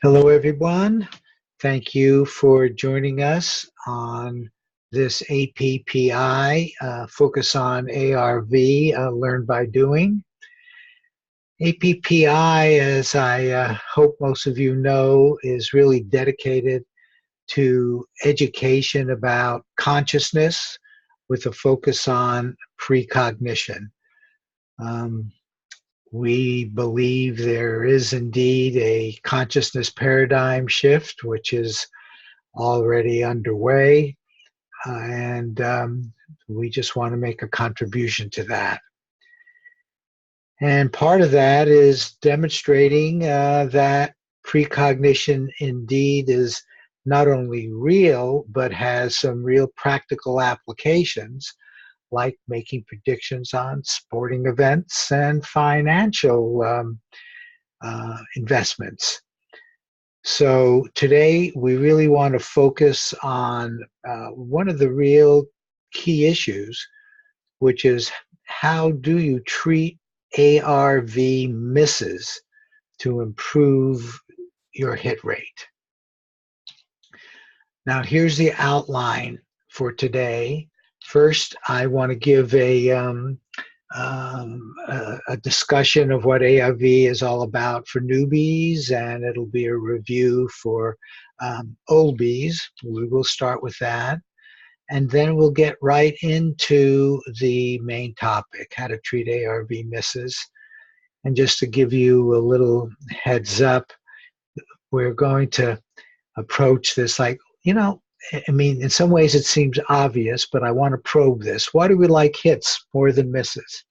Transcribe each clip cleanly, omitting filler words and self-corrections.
Hello, everyone. Thank you for joining us on this APPI, Focus on ARV, Learn by Doing. APPI, as I hope most of you know, is really dedicated to education about consciousness with a focus on precognition. Um, We believe there is indeed a consciousness paradigm shift, which is already underway, and we just want to make a contribution to that. And part of that is demonstrating that precognition indeed is not only real, but has some real practical applications, like making predictions on sporting events and financial investments. So today we really want to focus on one of the real key issues, which is how do you treat ARV misses to improve your hit rate? Now here's the outline for today. First, I want to give a discussion of what ARV is all about for newbies, and it'll be a review for oldbies. We will start with that, and then we'll get right into the main topic, how to treat ARV misses. And just to give you a little heads up, we're going to approach this like, I mean, in some ways it seems obvious, but I want to probe this. Why do we like hits more than misses?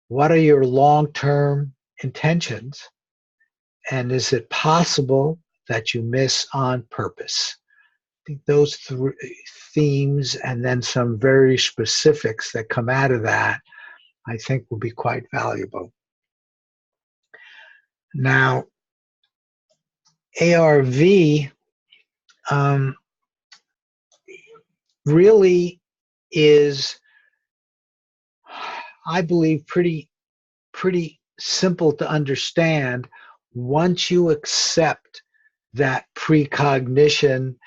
What are your long-term intentions? And is it possible that you miss on purpose? I think those three themes and then some very specifics that come out of that, I think will be quite valuable. Now, ARV really is, I believe, pretty simple to understand once you accept that precognition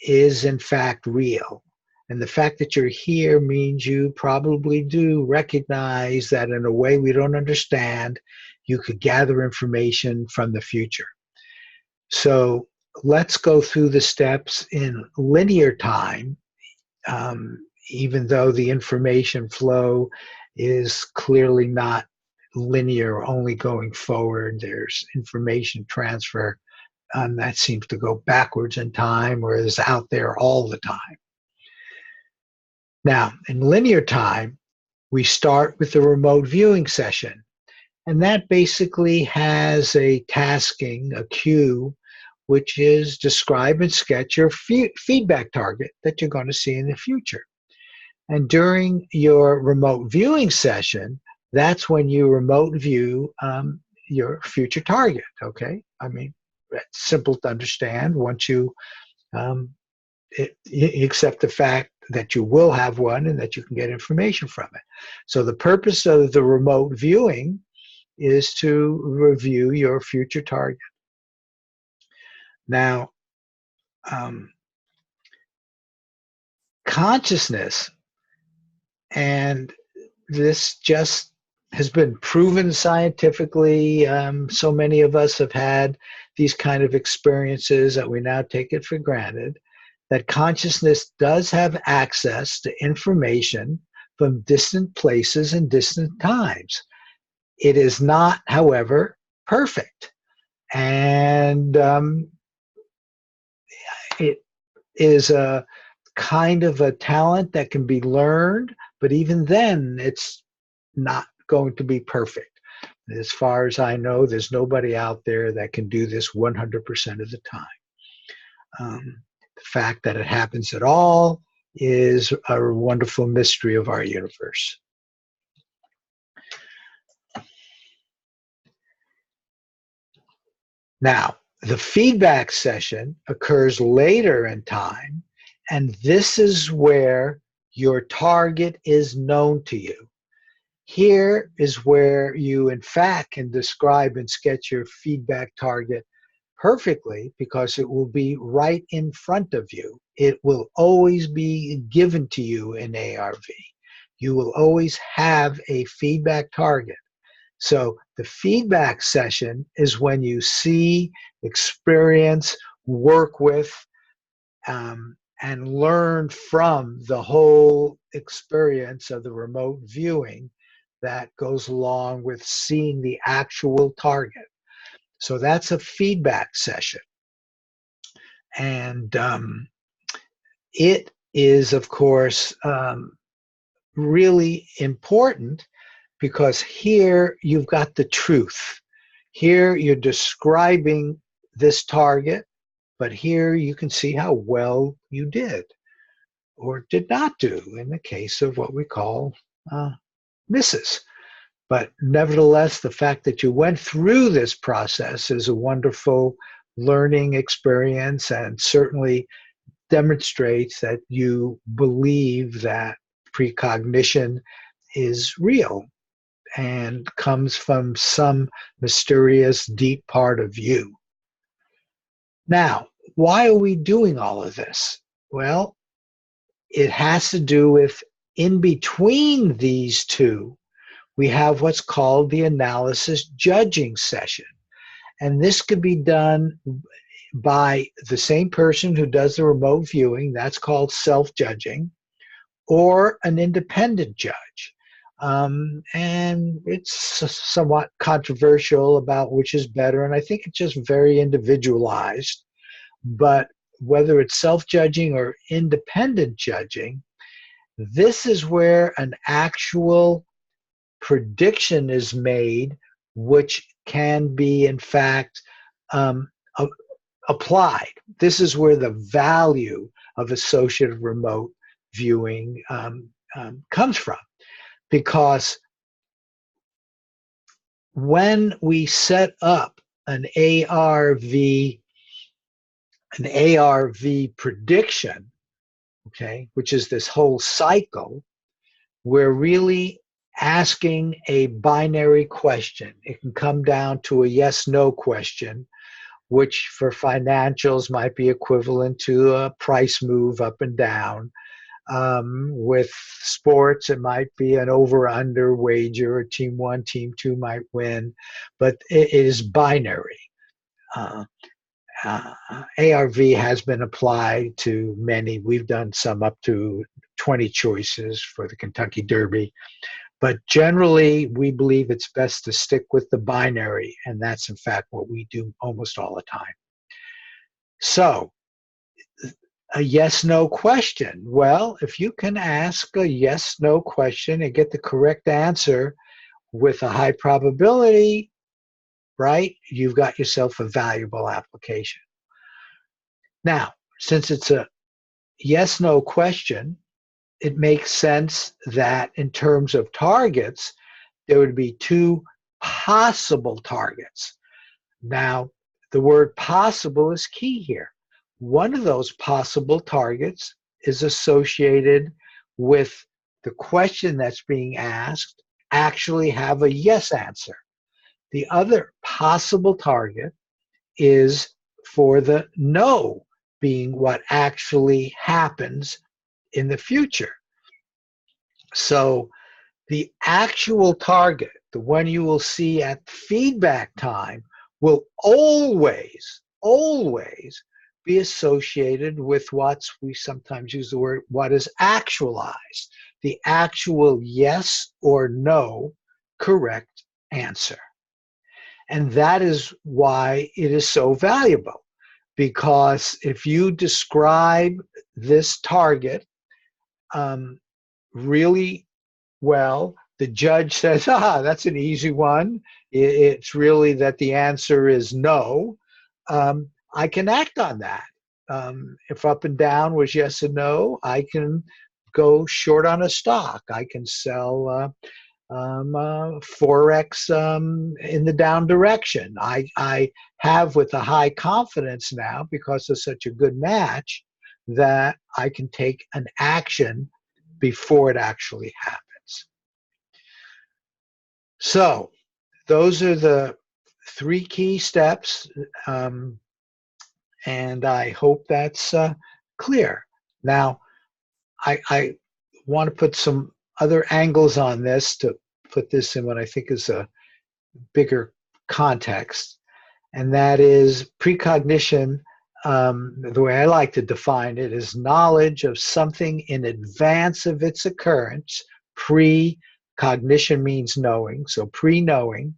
is in fact real. And the fact that you're here means you probably do recognize that in a way we don't understand, you could gather information from the future. So let's go through the steps in linear time, even though the information flow is clearly not linear, only going forward. There's information transfer that seems to go backwards in time or is out there all the time. Now, in linear time, we start with the remote viewing session. And that basically has a tasking, a cue, which is describe and sketch your feedback target that you're going to see in the future. And during your remote viewing session, that's when you remote view your future target, okay? I mean, it's simple to understand once you accept the fact that you will have one and that you can get information from it. So the purpose of the remote viewing is to review your future target. Now, consciousness, and this just has been proven scientifically. So many of us have had these kind of experiences that we now take it for granted, that consciousness does have access to information from distant places and distant times. It is not, however, perfect. And it is a kind of a talent that can be learned, but even then, it's not going to be perfect. As far as I know, there's nobody out there that can do this 100% of the time. The fact that it happens at all is a wonderful mystery of our universe. Now, the feedback session occurs later in time, and this is where your target is known to you. Here is where you, in fact, can describe and sketch your feedback target perfectly because it will be right in front of you. It will always be given to you in ARV. You will always have a feedback target. So the feedback session is when you see, experience, work with, and learn from the whole experience of the remote viewing that goes along with seeing the actual target. So that's a feedback session. And it is, of course, really important because here you've got the truth. Here you're describing this target, but here you can see how well you did or did not do in the case of what we call misses. But nevertheless, the fact that you went through this process is a wonderful learning experience and certainly demonstrates that you believe that precognition is real and comes from some mysterious deep part of you. Now, why are we doing all of this? Well, it has to do with in between these two, we have what's called the analysis judging session. And this could be done by the same person who does the remote viewing, that's called self-judging, or an independent judge. And it's somewhat controversial about which is better, and I think it's just very individualized. But whether it's self-judging or independent judging, this is where an actual prediction is made, which can be, in fact, applied. This is where the value of associative remote viewing comes from. Because when we set up an ARV prediction, okay, which is this whole cycle, we're really asking a binary question. It can come down to a yes-no question, which for financials might be equivalent to a price move up and down. With sports, it might be an over-under wager. Team one, team two might win, but it is binary. ARV has been applied to many. We've done some up to 20 choices for the Kentucky Derby. But generally, we believe it's best to stick with the binary, and that's in fact what we do almost all the time. So, a yes-no question. Well, if you can ask a yes-no question and get the correct answer with a high probability, right, you've got yourself a valuable application. Now, since it's a yes-no question, it makes sense that in terms of targets, there would be two possible targets. Now, the word possible is key here. One of those possible targets is associated with the question that's being asked actually have a yes answer. The other possible target is for the no being what actually happens in the future. So the actual target, the one you will see at feedback time, will always be associated with we sometimes use the word, what is actualized, the actual yes or no correct answer. And that is why it is so valuable, because if you describe this target really well, the judge says, that's an easy one. It's really that the answer is no. I can act on that. If up and down was yes and no, I can go short on a stock. I can sell Forex in the down direction. I have with a high confidence now, because of such a good match, that I can take an action before it actually happens. So those are the three key steps. And I hope that's clear. Now, I want to put some other angles on this to put this in what I think is a bigger context, and that is precognition. The way I like to define it is knowledge of something in advance of its occurrence. Precognition means knowing, so pre-knowing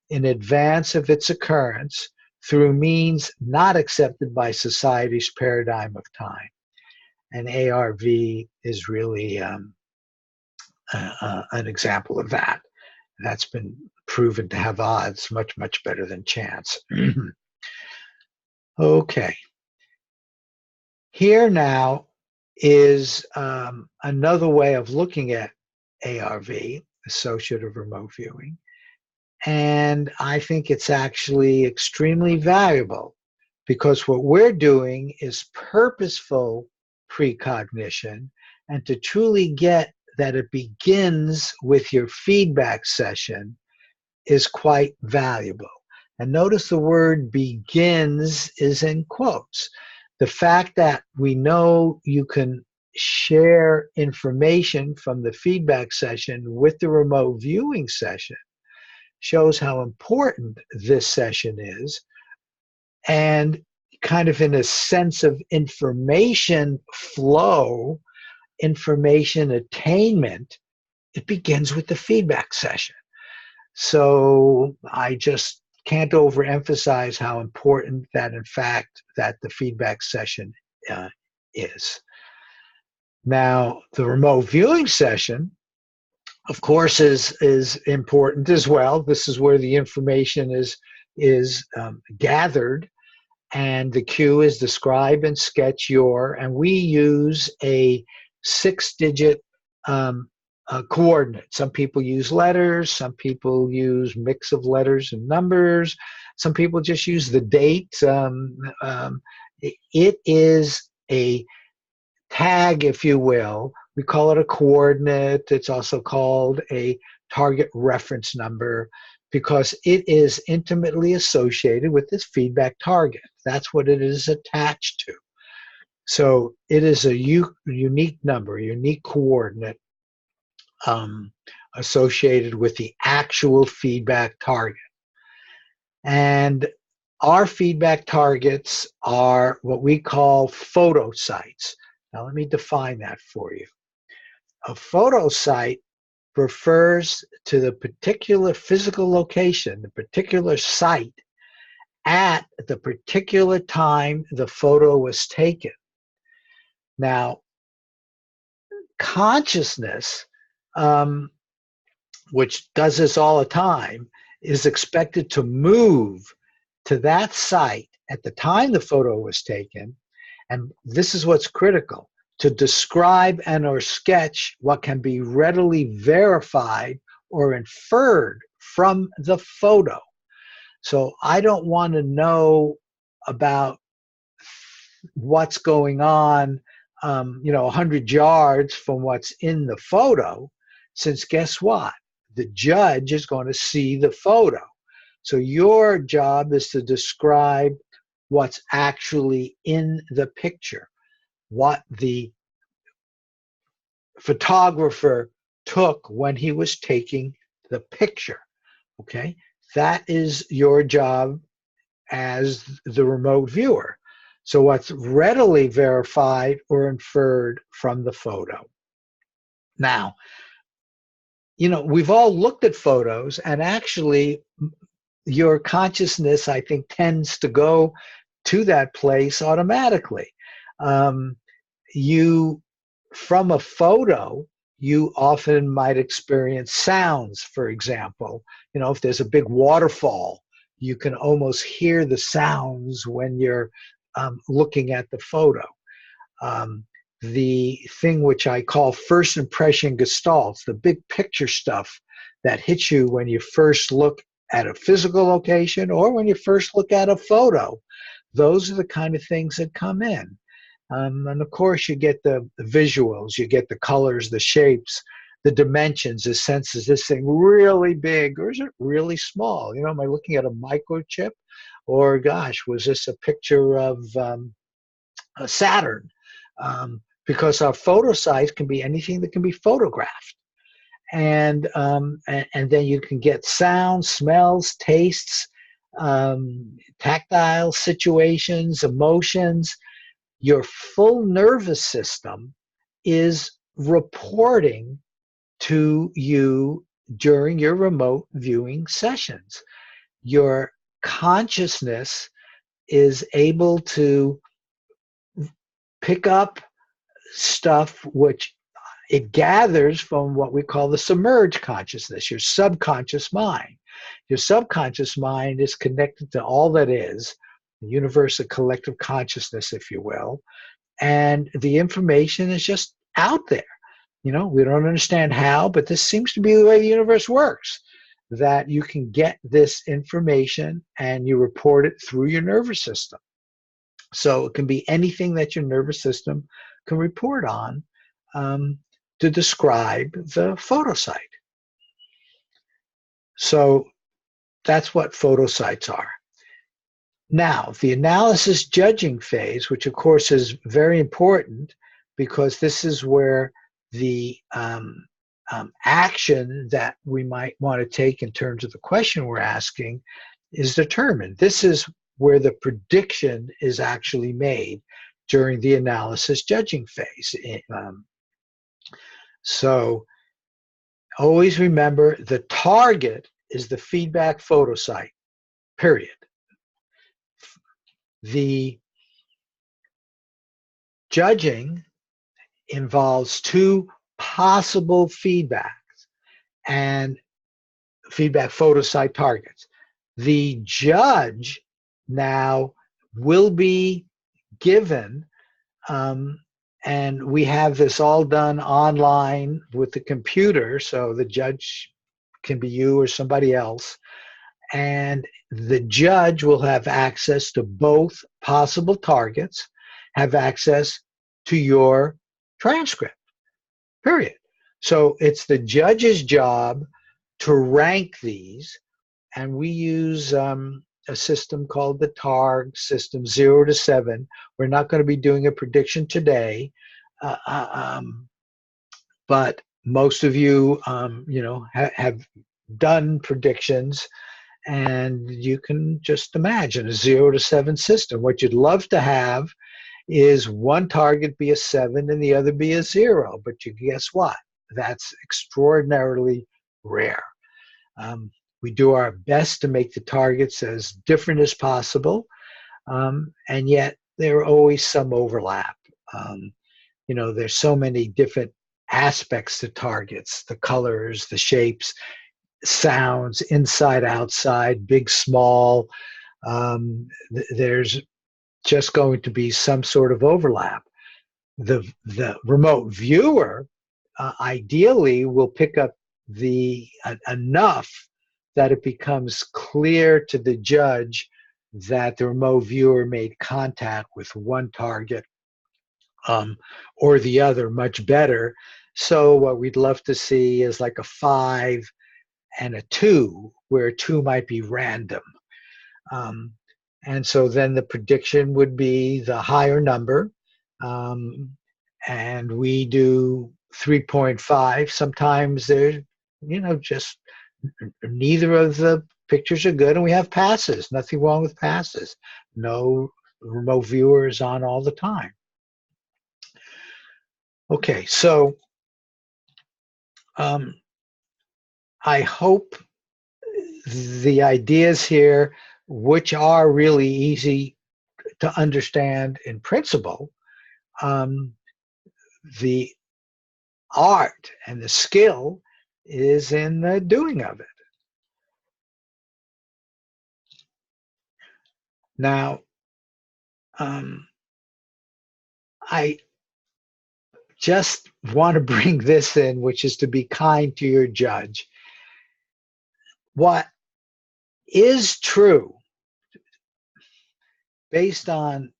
in advance of its occurrence through means not accepted by society's paradigm of time. And ARV is really an example of that. That's been proven to have odds much, much better than chance. Okay. Here now is another way of looking at ARV, Associative Remote Viewing. And I think it's actually extremely valuable because what we're doing is purposeful precognition, and to truly get that it begins with your feedback session is quite valuable. And notice the word begins is in quotes. The fact that we know you can share information from the feedback session with the remote viewing session shows how important this session is. And kind of in a sense of information flow, information attainment, it begins with the feedback session. So I just can't overemphasize how important that, in fact, that the feedback session is. Now, the remote viewing session, of course, is important as well. This is where the information is gathered, and the cue is describe and sketch your, and we use a 6-digit coordinate. Some people use letters, some people use mix of letters and numbers, some people just use the date. It is a tag, if you will. We call it a coordinate. It's also called a target reference number because it is intimately associated with this feedback target. That's what it is attached to. So it is a unique number, a unique coordinate associated with the actual feedback target. And our feedback targets are what we call photo sites. Now let me define that for you. A photo site refers to the particular physical location, the particular site at the particular time the photo was taken. Now, consciousness, which does this all the time, is expected to move to that site at the time the photo was taken. And this is what's critical, to describe and or sketch what can be readily verified or inferred from the photo. So I don't want to know about what's going on 100 yards from what's in the photo, since guess what? The judge is going to see the photo. So your job is to describe what's actually in the picture, what the photographer took when he was taking the picture. Okay? That is your job as the remote viewer. So what's readily verified or inferred from the photo. Now, we've all looked at photos, and actually your consciousness, I think, tends to go to that place automatically. From a photo, you often might experience sounds, for example. If there's a big waterfall, you can almost hear the sounds when you're looking at the photo. The thing which I call first impression gestalts, the big picture stuff that hits you when you first look at a physical location or when you first look at a photo, those are the kind of things that come in. And of course, you get the visuals, you get the colors, the shapes, the dimensions, the sense, is this thing really big or is it really small? Am I looking at a microchip, or gosh, was this a picture of Saturn? Because our photo size can be anything that can be photographed. And then you can get sounds, smells, tastes, tactile situations, emotions. Your full nervous system is reporting to you during your remote viewing sessions. Your consciousness is able to pick up stuff which it gathers from what we call the submerged consciousness, your subconscious mind. Your subconscious mind is connected to all that is, the universe of collective consciousness, if you will, and the information is just out there. We don't understand how, but this seems to be the way the universe works, that you can get this information and you report it through your nervous system. So it can be anything that your nervous system can report on to describe the photosite. So that's what photosites are. Now, the analysis judging phase, which of course is very important because this is where the action that we might want to take in terms of the question we're asking is determined. This is where the prediction is actually made during the analysis judging phase. So always remember, the target is the feedback photosite, period. The judging involves two possible feedbacks and feedback photosite targets. The judge now will be given, and we have this all done online with the computer, so the judge can be you or somebody else, and the judge will have access to both possible targets, have access to your transcript, period. So it's the judge's job to rank these, and we use a system called the TARG system, 0 to 7. We're not going to be doing a prediction today, but most of you, have done predictions, and you can just imagine a 0 to 7 system. What you'd love to have is one target be a 7 and the other be a 0, but you guess what? That's extraordinarily rare. We do our best to make the targets as different as possible, and yet there are always some overlap. There's so many different aspects to targets, the colors, the shapes, sounds, inside, outside, big, small. There's just going to be some sort of overlap. The remote viewer ideally will pick up enough that it becomes clear to the judge that the remote viewer made contact with one target or the other much better. So what we'd love to see is like a 5 and a 2, where 2 might be random. And so then the prediction would be the higher number. And we do 3.5. Sometimes they're, just neither of the pictures are good, and we have passes. Nothing wrong with passes. No remote viewers on all the time. Okay, so I hope the ideas here, which are really easy to understand in principle, the art and the skill is in the doing of it. Now, I just want to bring this in, which is to be kind to your judge. What is true, based on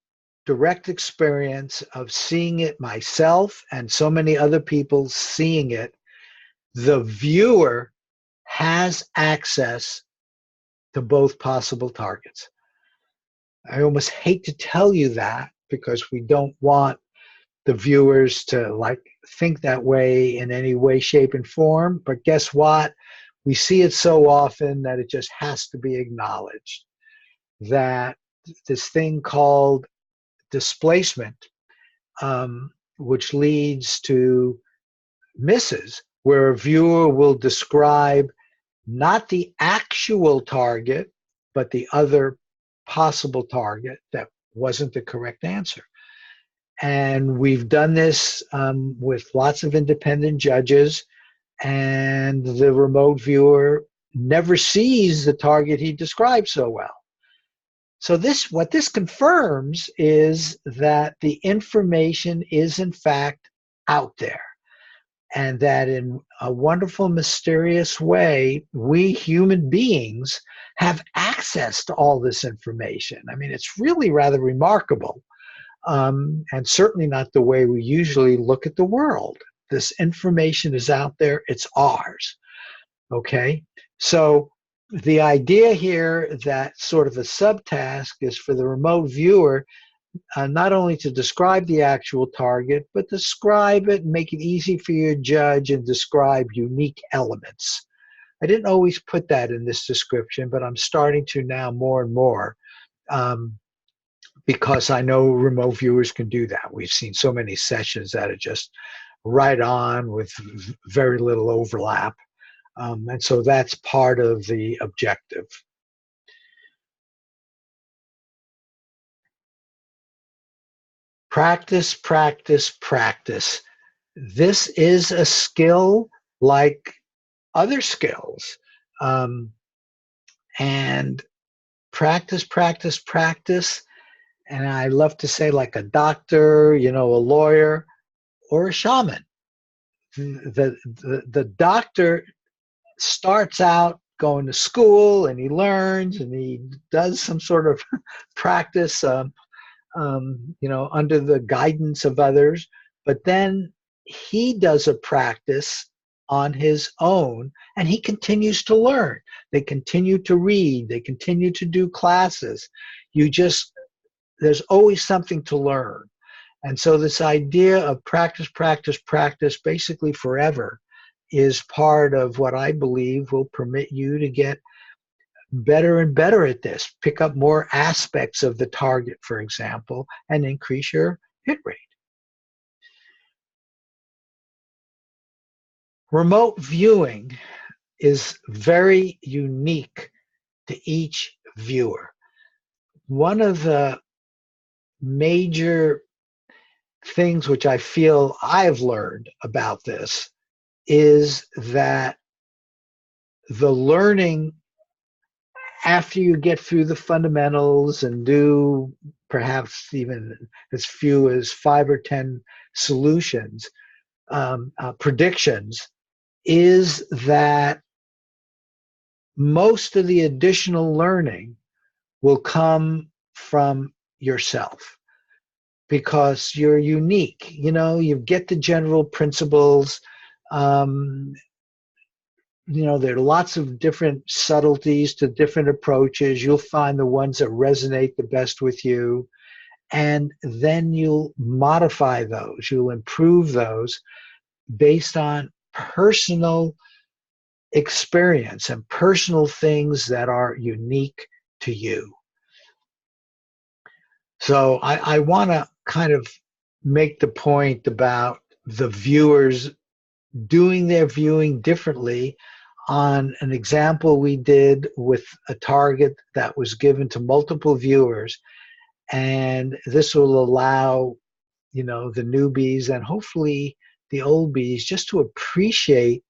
direct experience of seeing it myself and so many other people seeing it, the viewer has access to both possible targets. I almost hate to tell you that because we don't want the viewers to like think that way in any way, shape, and form. But guess what? We see it so often that it just has to be acknowledged that this thing called displacement, which leads to misses, where a viewer will describe not the actual target, but the other possible target that wasn't the correct answer. And we've done this with lots of independent judges, and the remote viewer never sees the target he described so well. So what this confirms is that the information is in fact out there, and that in a wonderful, mysterious way, we human beings have access to all this information. I mean, it's really rather remarkable, and certainly not the way we usually look at the world. This information is out there, it's ours, okay? So the idea here that sort of a subtask is for the remote viewer not only to describe the actual target, but describe it and make it easy for your judge and describe unique elements. I didn't always put that in this description, but I'm starting to now more and more because I know remote viewers can do that. We've seen so many sessions that are just right on with very little overlap. And so that's part of the objective. Practice, practice, practice. This is a skill like other skills. And practice, practice, practice. And I love to say like a doctor, you know, a lawyer, or a shaman. The doctor starts out going to school and he learns and he does some sort of practice, you know, under the guidance of others. But then he does a practice on his own and he continues to learn. They continue to read. They continue to do classes. There's always something to learn. And so this idea of practice, practice, practice, basically forever, is part of what I believe will permit you to get better and better at this, pick up more aspects of the target, for example, and increase your hit rate. Remote viewing is very unique to each viewer. One of the major things which I feel I've learned about this is that the learning after you get through the fundamentals and do perhaps even as few as 5 or 10 solutions, predictions, is that most of the additional learning will come from yourself because you're unique. You know, you get the general principles. You know, there are lots of different subtleties to different approaches. You'll find the ones that resonate the best with you, and then you'll modify those. You'll improve those based on personal experience and personal things that are unique to you. So I want to kind of make the point about the viewers doing their viewing differently on an example we did with a target that was given to multiple viewers. And this will allow, you know, the newbies and hopefully the oldbies just to appreciate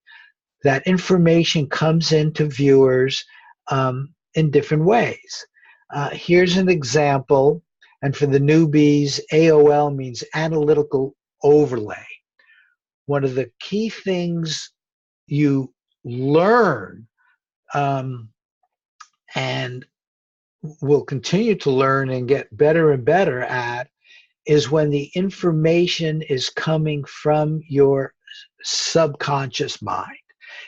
that information comes into viewers in different ways. Here's an example. And for the newbies, AOL means analytical overlay. One of the key things you learn and will continue to learn and get better and better at is when the information is coming from your subconscious mind.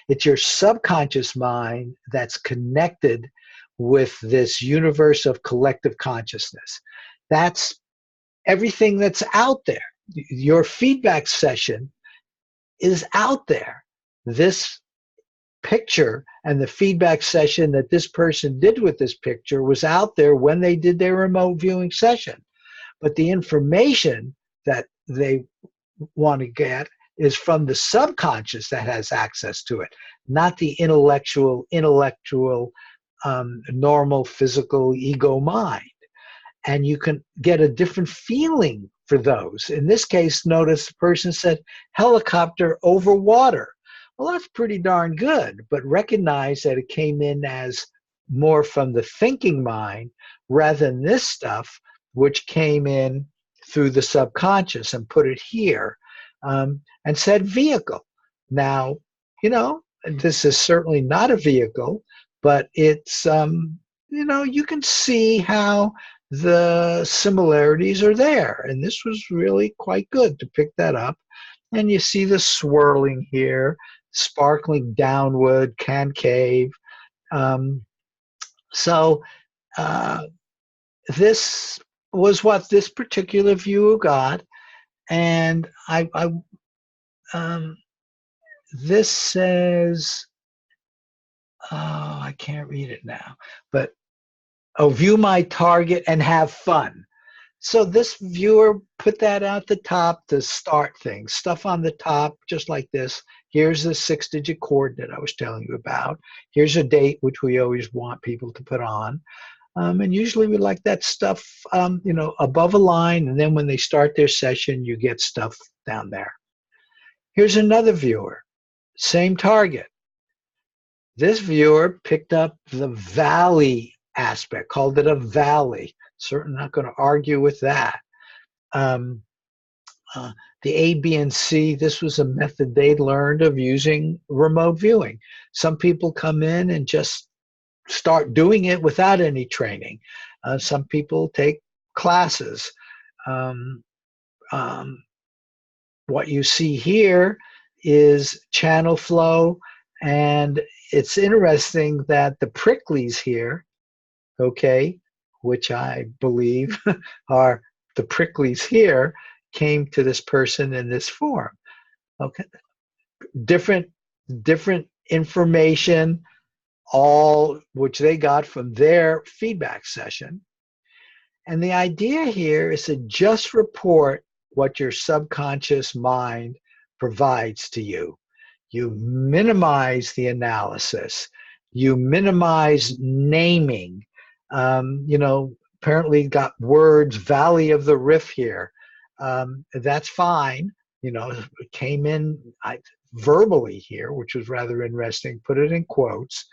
It's your subconscious mind that's connected with this universe of collective consciousness. That's everything that's out there. Your feedback session is out there. This picture and the feedback session that this person did with this picture was out there when they did their remote viewing session. But the information that they want to get is from the subconscious that has access to it, not the intellectual, normal physical ego mind. And you can get a different feeling for those. In this case, notice the person said helicopter over water. Well, that's pretty darn good, but recognize that it came in as more from the thinking mind rather than this stuff, which came in through the subconscious and put it here, and said vehicle. Now, this is certainly not a vehicle, but it's, you can see how the similarities are there. And this was really quite good to pick that up. And you see the swirling here, sparkling downward, concave. This was what this particular viewer got. And this says, I can't read it now, but view my target and have fun. So this viewer put that at the top to start things, stuff on the top, just like this. Here's the 6-digit coordinate I was telling you about. Here's a date, which we always want people to put on. And usually we like that stuff, above a line. And then when they start their session, you get stuff down there. Here's another viewer, same target. This viewer picked up the valley aspect, called it a valley. Certainly not going to argue with that. The A, B, and C, this was a method they learned of using remote viewing. Some people come in and just start doing it without any training. Some people take classes. What you see here is channel flow, and it's interesting that the pricklies here, okay, which I believe are the pricklies here, came to this person in this form. Okay, different information, all which they got from their feedback session. And the idea here is to just report what your subconscious mind provides to you. You minimize the analysis. You minimize naming. Apparently got words, Valley of the Rift here. That's fine. It came in verbally here, which was rather interesting, put it in quotes.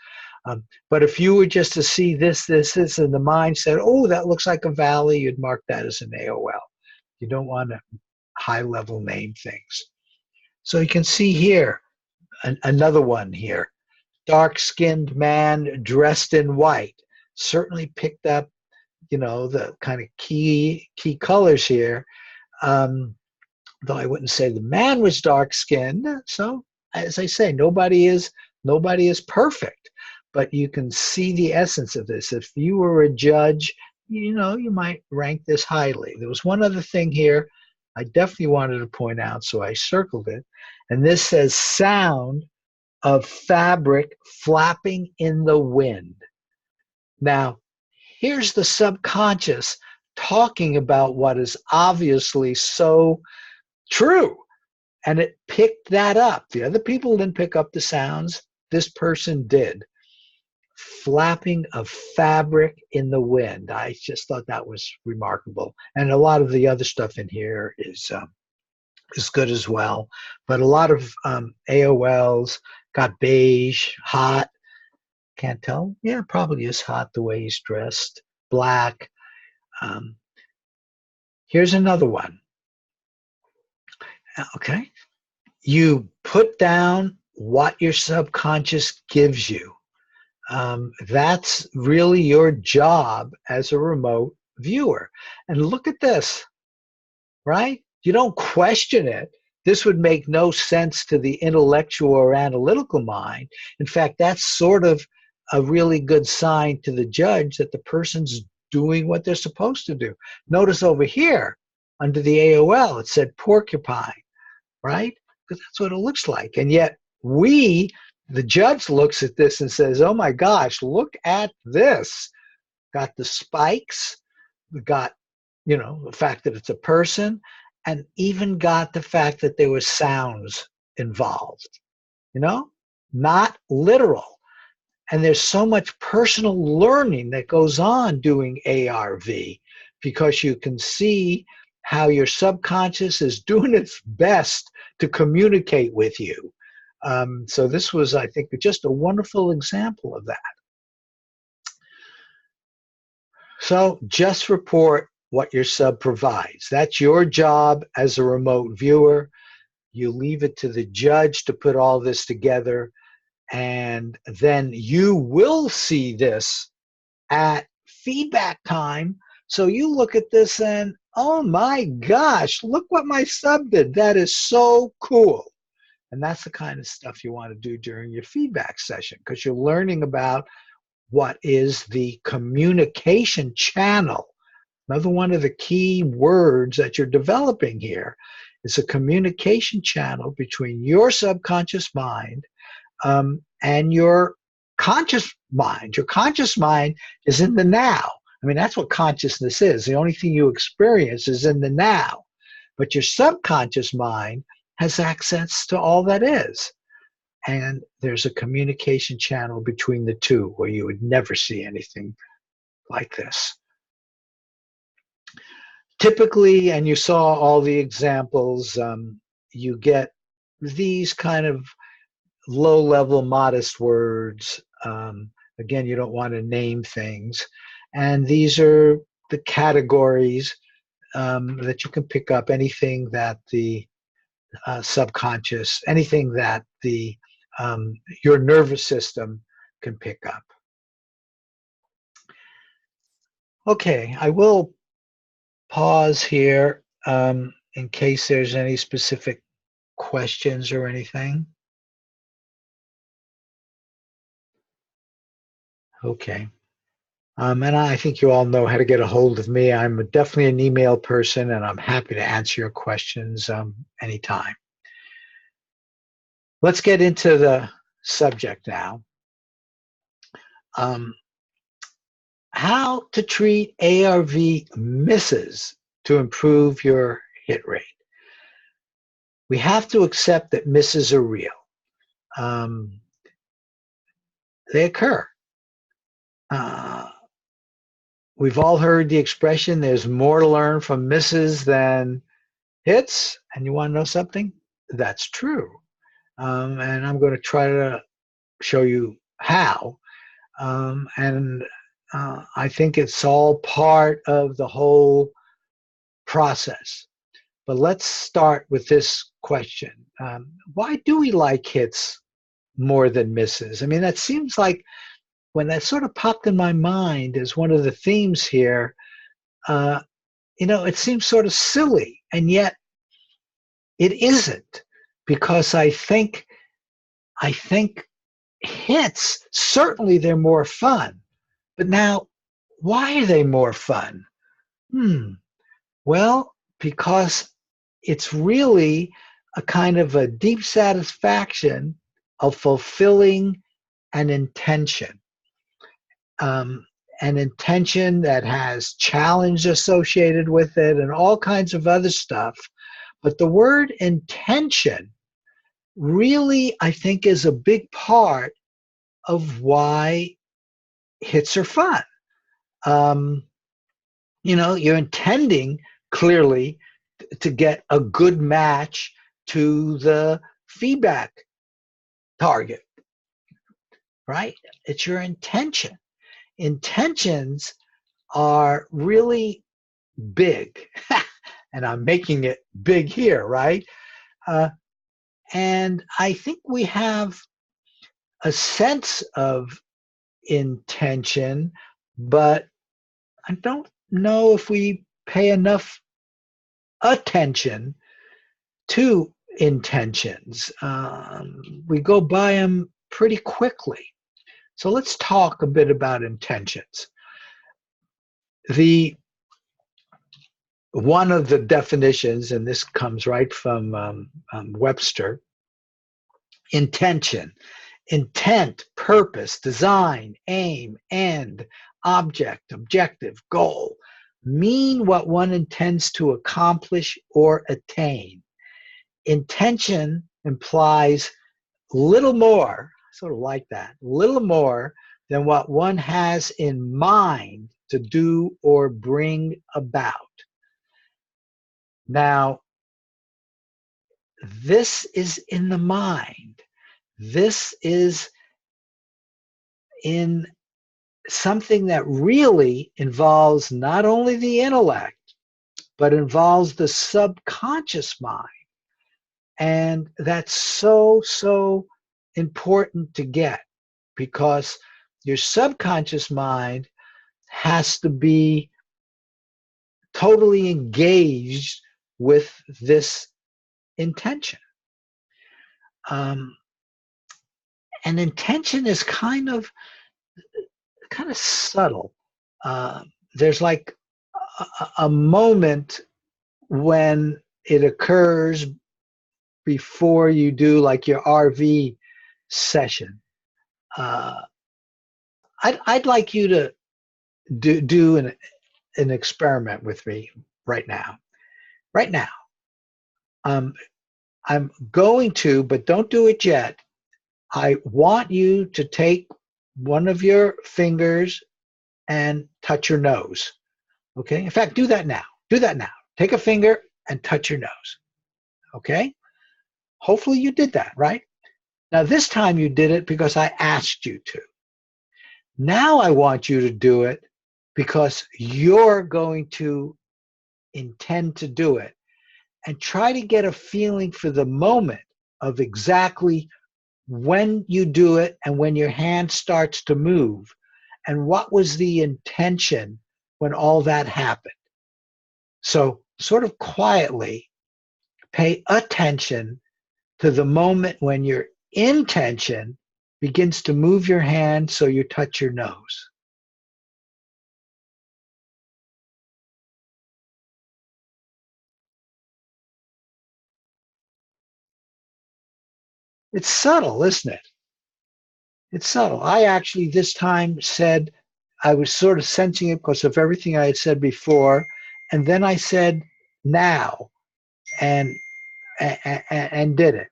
But if you were just to see this, and the mind said, oh, that looks like a valley, you'd mark that as an AOL. You don't want to high-level name things. So you can see here, another one here. Dark-skinned man dressed in white. Certainly picked up, the kind of key colors here. Though I wouldn't say the man was dark-skinned. So, as I say, nobody is perfect. But you can see the essence of this. If you were a judge, you might rank this highly. There was one other thing here I definitely wanted to point out, so I circled it. And this says sound of fabric flapping in the wind. Now, here's the subconscious talking about what is obviously so true. And it picked that up. The other people didn't pick up the sounds. This person did. Flapping of fabric in the wind. I just thought that was remarkable. And a lot of the other stuff in here is good as well. But a lot of AOLs got beige, hot. Can't tell. Yeah, probably is hot the way he's dressed. Black. Here's another one. Okay. You put down what your subconscious gives you. That's really your job as a remote viewer. And look at this, right? You don't question it. This would make no sense to the intellectual or analytical mind. In fact, that's sort of a really good sign to the judge that the person's doing what they're supposed to do. Notice over here, under the AOL, it said porcupine, right? Because that's what it looks like. And yet the judge looks at this and says, oh my gosh, look at this. Got the spikes, got, the fact that it's a person, and even got the fact that there was sounds involved, not literal. And there's so much personal learning that goes on doing ARV, because you can see how your subconscious is doing its best to communicate with you. So this was, I think, just a wonderful example of that. So just report what your sub provides. That's your job as a remote viewer. You leave it to the judge to put all this together, and then you will see this at feedback time. So you look at this and, oh my gosh, look what my sub did. That is so cool. And that's the kind of stuff you want to do during your feedback session, because you're learning about what is the communication channel. Another one of the key words that you're developing here is a communication channel between your subconscious mind and your conscious mind. Your conscious mind is in the now. I mean, that's what consciousness is. The only thing you experience is in the now. But your subconscious mind has access to all that is. And there's a communication channel between the two where you would never see anything like this. Typically, and you saw all the examples, you get these kind of low-level, modest words. Again, you don't want to name things. And these are the categories that you can pick up, anything that the subconscious, anything that your nervous system can pick up. Okay, I will pause here in case there's any specific questions or anything. Okay. And I think you all know how to get a hold of me. I'm definitely an email person, and I'm happy to answer your questions anytime. Let's get into the subject now. How to treat ARV misses to improve your hit rate. We have to accept that misses are real. They occur. We've all heard the expression, there's more to learn from misses than hits. And you want to know something? That's true. And I'm going to try to show you how. I think it's all part of the whole process. But let's start with this question. Why do we like hits more than misses? I mean, that seems like, when that sort of popped in my mind as one of the themes here, it seems sort of silly, and yet it isn't, because I think hits, certainly they're more fun. But now, why are they more fun? Well, because it's really a kind of a deep satisfaction of fulfilling an intention. An intention that has challenge associated with it and all kinds of other stuff. But the word intention really, I think, is a big part of why hits are fun. You're intending clearly to get a good match to the feedback target, right? It's your intention. Intentions are really big, and I'm making it big here, right? And I think we have a sense of intention, but I don't know if we pay enough attention to intentions. We go by them pretty quickly. So let's talk a bit about intentions. One of the definitions, and this comes right from Webster, intention, intent, purpose, design, aim, end, object, objective, goal, mean what one intends to accomplish or attain. Intention implies little more, sort of like that, little more than what one has in mind to do or bring about. Now, this is in the mind. This is in something that really involves not only the intellect, but involves the subconscious mind. And that's so important to get, because your subconscious mind has to be totally engaged with this intention. And intention is kind of subtle. There's like a moment when it occurs before you do like your RV session. I'd like you to do an experiment with me right now. Right now. I'm going to, but don't do it yet. I want you to take one of your fingers and touch your nose. Okay? In fact, do that now. Do that now. Take a finger and touch your nose. Okay? Hopefully you did that, right? Now this time you did it because I asked you to. Now I want you to do it because you're going to intend to do it, and try to get a feeling for the moment of exactly when you do it and when your hand starts to move, and what was the intention when all that happened. So sort of quietly pay attention to the moment when your intention begins to move your hand so you touch your nose. It's subtle, isn't it? It's subtle. I actually this time said, I was sort of sensing it because of everything I had said before, and then I said now, and did it.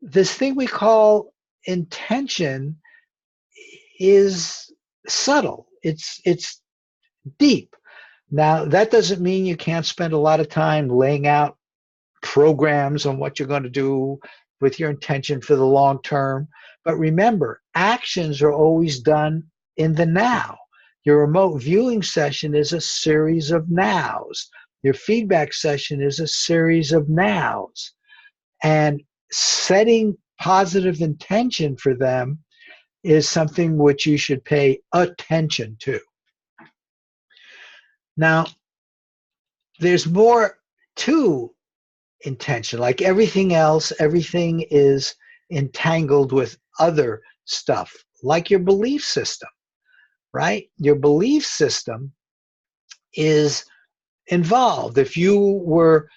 This thing we call intention is subtle. It's deep. Now that doesn't mean you can't spend a lot of time laying out programs on what you're going to do with your intention for the long term. But remember, actions are always done in the now. Your remote viewing session is a series of nows. Your feedback session is a series of nows. And setting positive intention for them is something which you should pay attention to. Now, there's more to intention. Like everything else, everything is entangled with other stuff, like your belief system, right? Your belief system is involved. If you were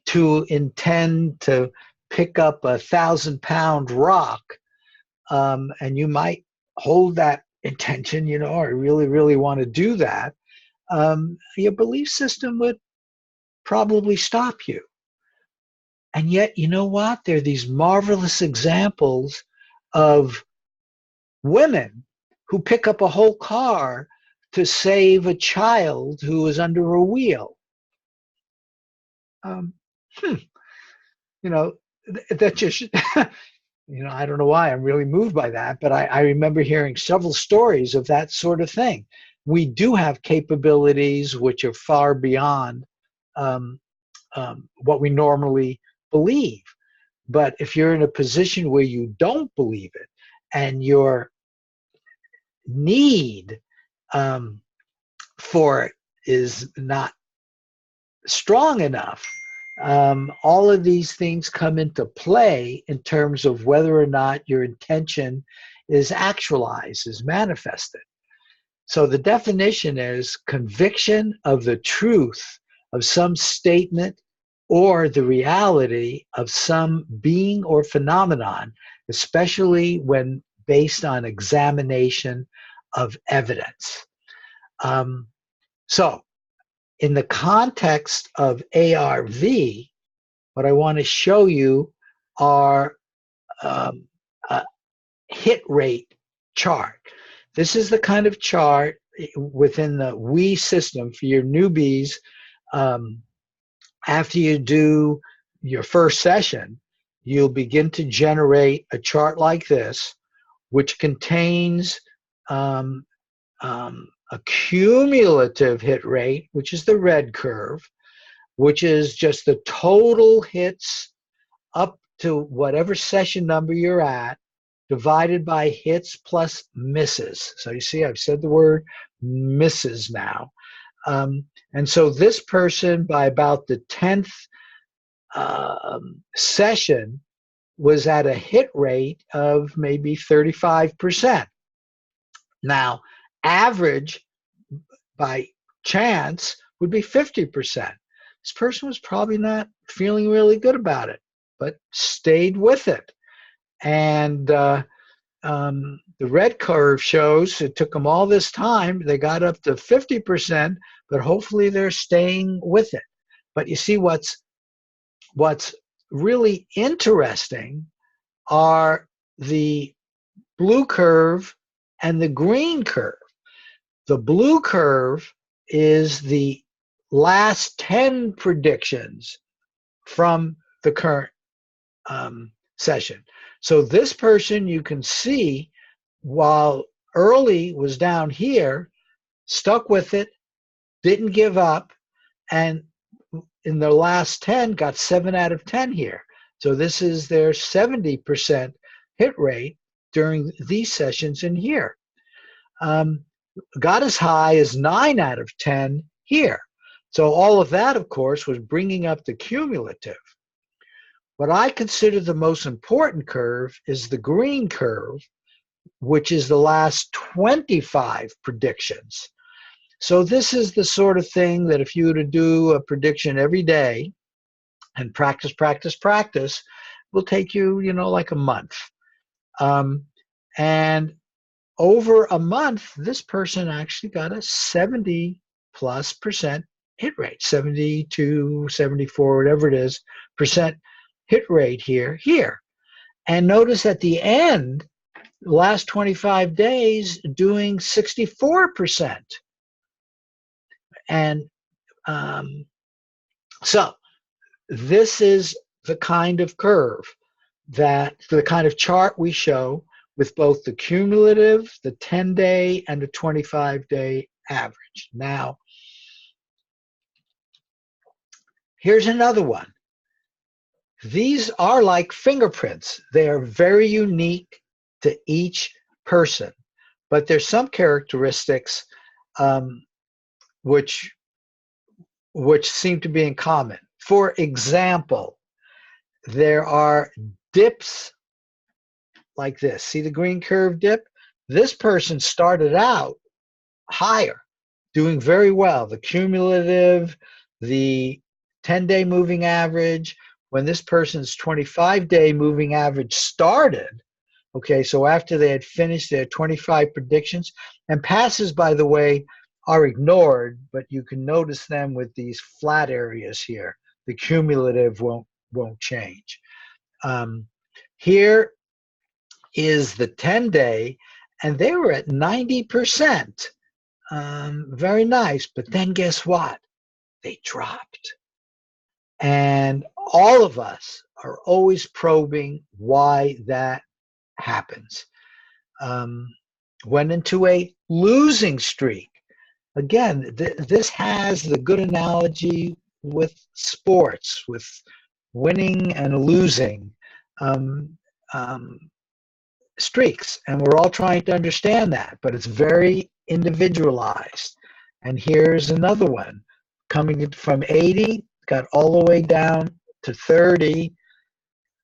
to intend to pick up 1,000-pound rock, and you might hold that intention, I really want to do that, your belief system would probably stop you. And yet, you know what? There are these marvelous examples of women who pick up a whole car to save a child who is under a wheel. Um, hmm, that just, I don't know why I'm really moved by that, but I remember hearing several stories of that sort of thing. We do have capabilities which are far beyond what we normally believe. But if you're in a position where you don't believe it and your need for it is not strong enough, All of these things come into play in terms of whether or not your intention is actualized, is manifested. So the definition is conviction of the truth of some statement or the reality of some being or phenomenon, especially when based on examination of evidence. So in the context of ARV, what I want to show you are a hit rate chart. This is the kind of chart within the WE system for your newbies. After you do your first session, you'll begin to generate a chart like this, which contains a cumulative hit rate, which is the red curve, which is just the total hits up to whatever session number you're at, divided by hits plus misses. So you see, I've said the word misses now. And so this person, by about the 10th session, was at a hit rate of maybe 35%. Now, average by chance would be 50%. This person was probably not feeling really good about it, but stayed with it. And the red curve shows it took them all this time. They got up to 50%, but hopefully they're staying with it. But you see, what's really interesting are the blue curve and the green curve. The blue curve is the last 10 predictions from the current session. So this person, you can see, while early was down here, stuck with it, didn't give up, and in the last 10 got 7 out of 10 here. So this is their 70% hit rate during these sessions in here. Got as high as 9 out of 10 here. So all of that, of course, was bringing up the cumulative. What I consider the most important curve is the green curve, which is the last 25 predictions. So this is the sort of thing that if you were to do a prediction every day and practice, will take you, like a month. And over a month, this person actually got a 70+% hit rate, 72, 74, whatever it is, percent hit rate here. And notice at the end, the last 25 days, doing 64%. And so this is the kind of curve the kind of chart we show with both the cumulative, the 10-day, and the 25-day average. Now, here's another one. These are like fingerprints. They are very unique to each person, but there's some characteristics which seem to be in common. For example, there are dips like this. See the green curve dip? This person started out higher, doing very well. The cumulative, the 10-day moving average, when this person's 25-day moving average started, okay, so after they had finished their 25 predictions, and passes, by the way, are ignored, but you can notice them with these flat areas here. The cumulative won't change. Here is the 10-day, and they were at 90%. Very nice, but then guess what? They dropped. And all of us are always probing why that happens. Went into a losing streak. Again, this has the good analogy with sports, with winning and losing streaks. And we're all trying to understand that, but it's very individualized. And here's another one coming from 80, got all the way down to 30,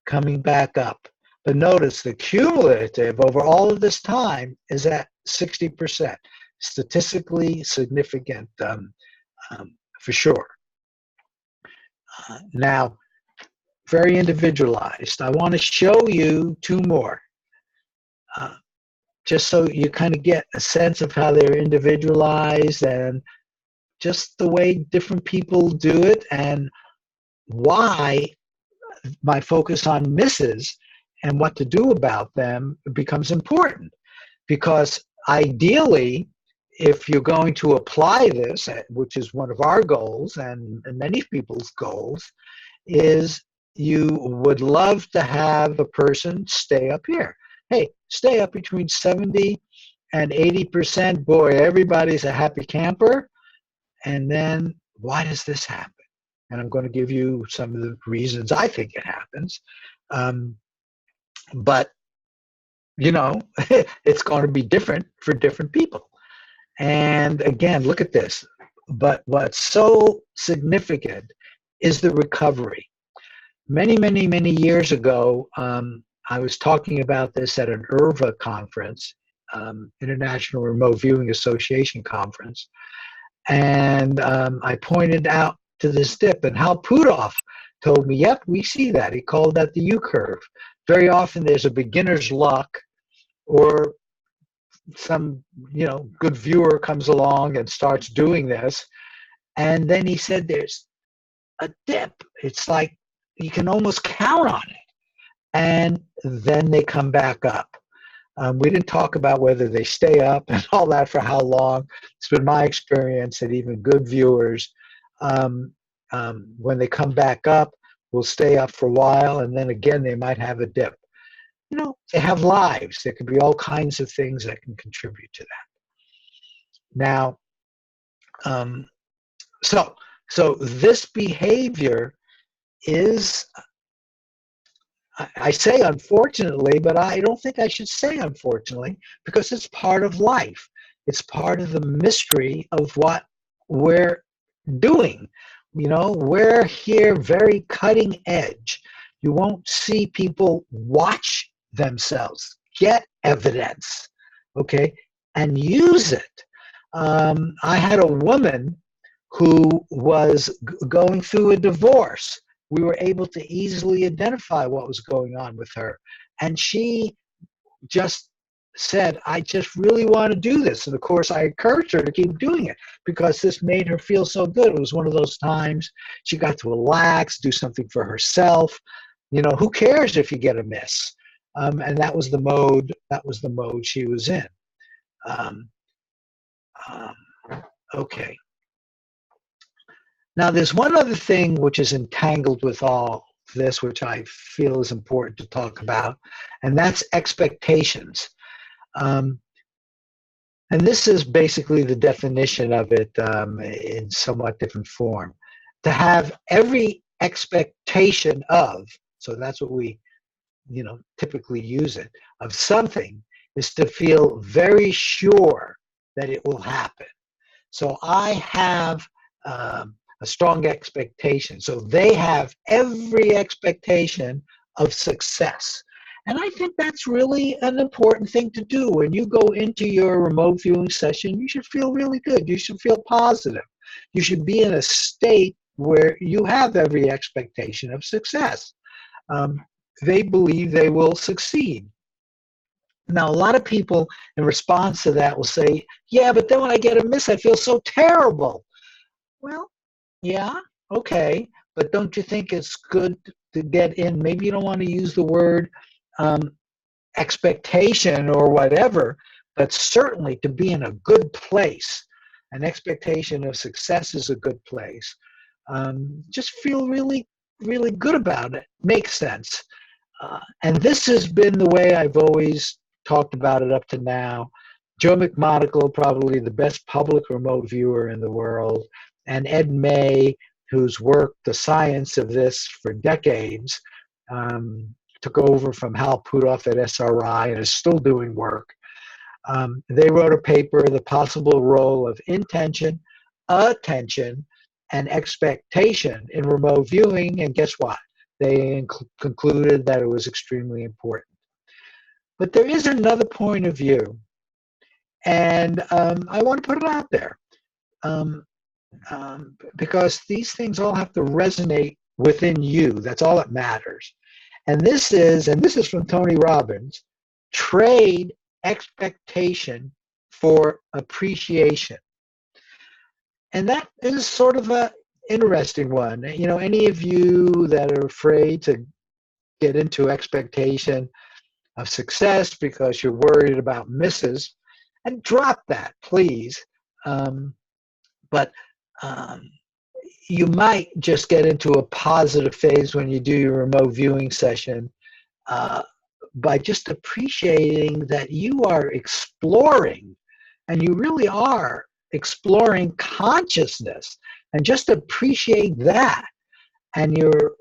coming back up. But notice the cumulative over all of this time is at 60%, statistically significant for sure. Now, very individualized. I want to show you two more, just so you kind of get a sense of how they're individualized and just the way different people do it, and why my focus on misses and what to do about them becomes important. Because ideally, if you're going to apply this, which is one of our goals and many people's goals, is you would love to have a person stay up here. Hey, stay up between 70 and 80%. Boy, everybody's a happy camper. And then why does this happen? And I'm going to give you some of the reasons I think it happens. But, you know, it's going to be different for different people. And again, look at this. But what's so significant is the recovery. Many, many, many years ago, I was talking about this at an IRVA conference, International Remote Viewing Association conference. And I pointed out to this dip, and Hal Puthoff told me, yep, we see that. He called that the U-curve. Very often there's a beginner's luck, or some, you know, good viewer comes along and starts doing this. And then he said there's a dip. It's like you can almost count on it. And then they come back up. We didn't talk about whether they stay up and all that for how long. It's been my experience that even good viewers, when they come back up, will stay up for a while, and then again they might have a dip. You know, they have lives. There could be all kinds of things that can contribute to that. Now, so this behavior is, I say unfortunately, but I don't think I should say unfortunately, because it's part of life. It's part of the mystery of what we're doing. You know, we're here very cutting edge. You won't see people watch themselves, get evidence, okay, and use it. I had a woman who was going through a divorce. We were able to easily identify what was going on with her. And she just said, I just really want to do this. And of course, I encouraged her to keep doing it because this made her feel so good. It was one of those times she got to relax, do something for herself. You know, who cares if you get a miss? And that was the mode. That was the mode she was in. Okay. Now, there's one other thing which is entangled with all this, which I feel is important to talk about, and that's expectations. And this is basically the definition of it in somewhat different form. To have every expectation of, so that's what we, you know, typically use it, of something, is to feel very sure that it will happen. So I have a strong expectation. So they have every expectation of success. And I think that's really an important thing to do. When you go into your remote viewing session, you should feel really good. You should feel positive. You should be in a state where you have every expectation of success. They believe they will succeed. Now, a lot of people in response to that will say, yeah, but then when I get a miss, I feel so terrible. Well, yeah, okay, but don't you think it's good to get in? Maybe you don't want to use the word expectation or whatever, but certainly to be in a good place. An expectation of success is a good place. Just feel really, really good about it. Makes sense. And this has been the way I've always talked about it up to now. Joe McMonagle, probably the best public remote viewer in the world, and Ed May, who's worked the science of this for decades, took over from Hal Puthoff at SRI and is still doing work. They wrote a paper, The Possible Role of Intention, Attention, and expectation in remote viewing, and guess what? They concluded that it was extremely important. But there is another point of view, and I want to put it out there um, because these things all have to resonate within you. That's all that matters. And this is from Tony Robbins, trade expectation for appreciation. And that is sort of a interesting one. You know, any of you that are afraid to get into expectation of success because you're worried about misses, and drop that, please. But you might just get into a positive phase when you do your remote viewing session by just appreciating that you are exploring, and you really are exploring consciousness, and just appreciate that. And you're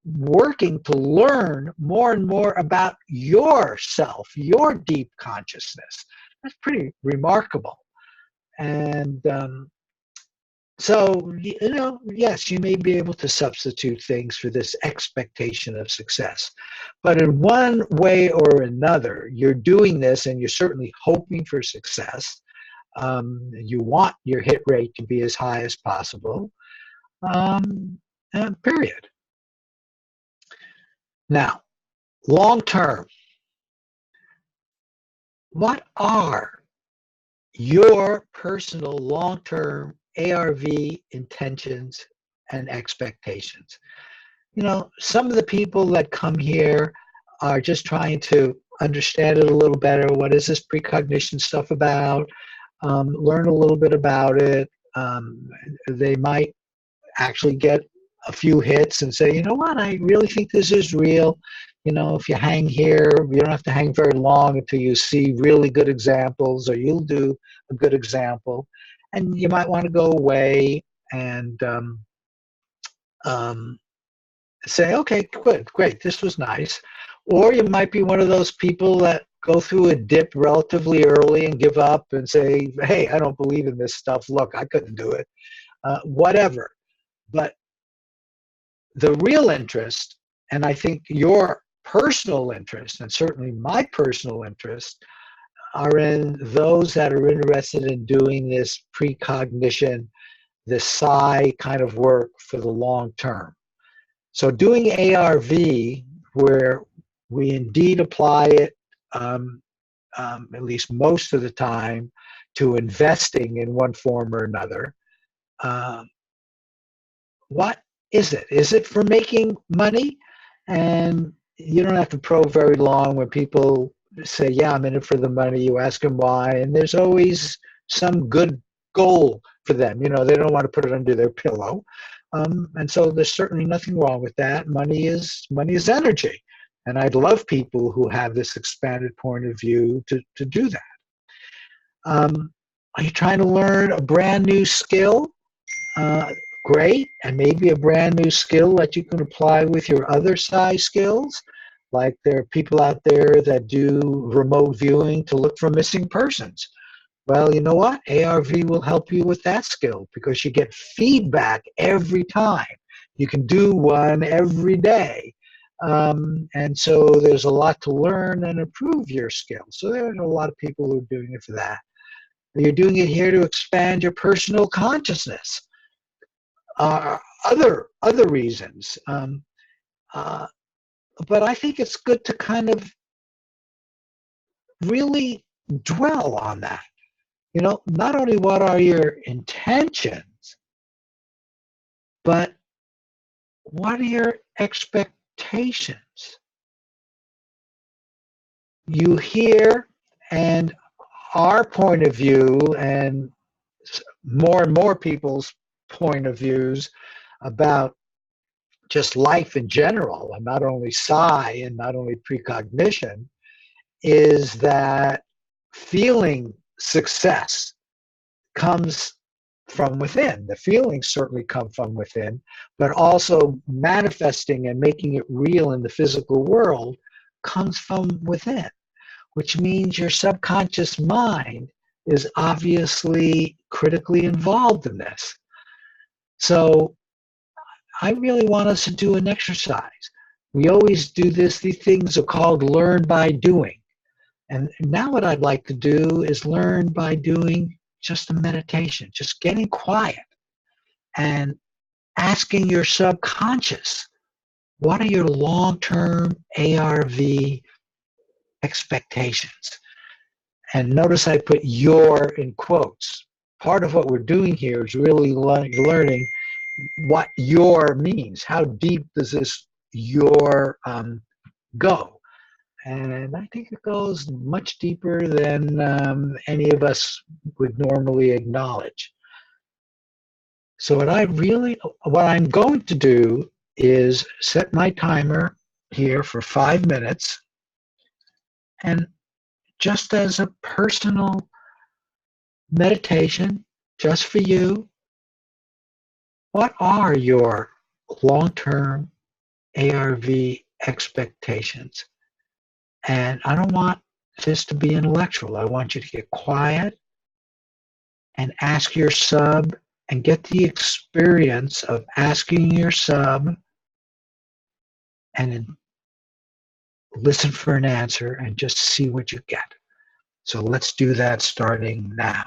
working to learn more and more about yourself, your deep consciousness. That's pretty remarkable. And so, you know, yes, you may be able to substitute things for this expectation of success. But in one way or another, you're doing this and you're certainly hoping for success. You want your hit rate to be as high as possible, period. Now, long term, what are your personal long-term ARV intentions and expectations? You know, some of the people that come here are just trying to understand it a little better. What is this precognition stuff about? Learn a little bit about it. They might actually get a few hits and say, you know what, I really think this is real. You know, if you hang here, you don't have to hang very long until you see really good examples, or you'll do a good example. And you might want to go away and say, okay, good, great, this was nice. Or you might be one of those people that go through a dip relatively early and give up and say, hey, I don't believe in this stuff. Look, I couldn't do it. Whatever. But the real interest, and I think your personal interest, and certainly my personal interest, are in those that are interested in doing this precognition, this psi kind of work for the long term. So doing ARV, where we indeed apply it, at least most of the time, to investing in one form or another, what is it? Is it for making money? And you don't have to probe very long when people say, yeah, I'm in it for the money. You ask them why, and there's always some good goal for them. You know, they don't want to put it under their pillow. And so there's certainly nothing wrong with that. Money is energy. And I'd love people who have this expanded point of view to do that. Are you trying to learn a brand new skill? Great, and maybe a brand new skill that you can apply with your other psi skills. Like there are people out there that do remote viewing to look for missing persons. Well, you know what? ARV will help you with that skill because you get feedback every time. You can do one every day. And so there's a lot to learn and improve your skills. So there are a lot of people who are doing it for that. You're doing it here to expand your personal consciousness. Other reasons. But I think it's good to kind of really dwell on that. You know, not only what are your intentions, but what are your expectations? You hear, and our point of view, and more people's point of views about just life in general, and not only psi and not only precognition, is that feeling success comes from within. The feelings certainly come from within, but also manifesting and making it real in the physical world comes from within, which means your subconscious mind is obviously critically involved in this. So I really want us to do an exercise. We always do this. These things are called learn by doing. And now what I'd like to do is learn by doing just a meditation, just getting quiet and asking your subconscious, what are your long-term ARV expectations? And notice I put your in quotes. Part of what we're doing here is really learning what your means. How deep does this your go? And I think it goes much deeper than any of us would normally acknowledge. So what I'm going to do is set my timer here for 5 minutes, and just as a personal meditation, just for you, what are your long-term ARV expectations? And I don't want this to be intellectual. I want you to get quiet and ask your sub and get the experience of asking your sub and then listen for an answer and just see what you get. So let's do that starting now.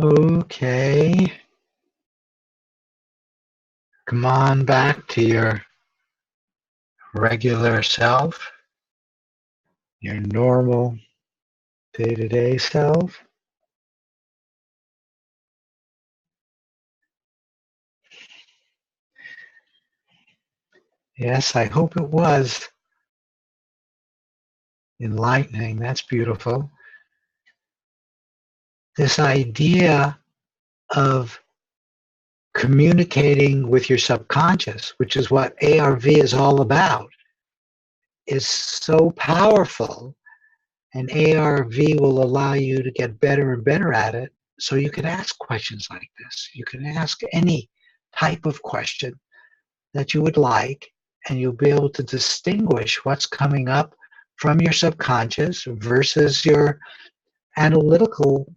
Okay. Come on back to your regular self, your normal day-to-day self. Yes, I hope it was enlightening. That's beautiful. This idea of communicating with your subconscious, which is what ARV is all about, is so powerful. And ARV will allow you to get better and better at it. So you can ask questions like this. You can ask any type of question that you would like, and you'll be able to distinguish what's coming up from your subconscious versus your intellectual,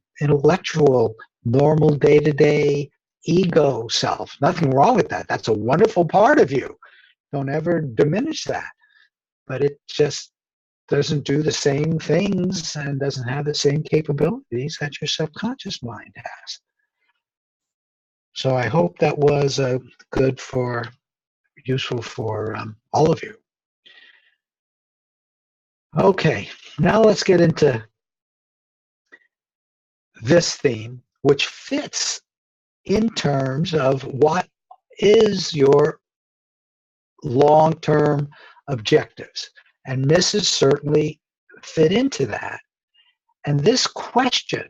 normal day-to-day ego self. Nothing wrong with that. That's a wonderful part of you. Don't ever diminish that. But it just doesn't do the same things and doesn't have the same capabilities that your subconscious mind has. So I hope that was useful for all of you. Okay, now let's get into this theme, which fits in terms of what is your long-term objectives. And misses certainly fit into that. And this question,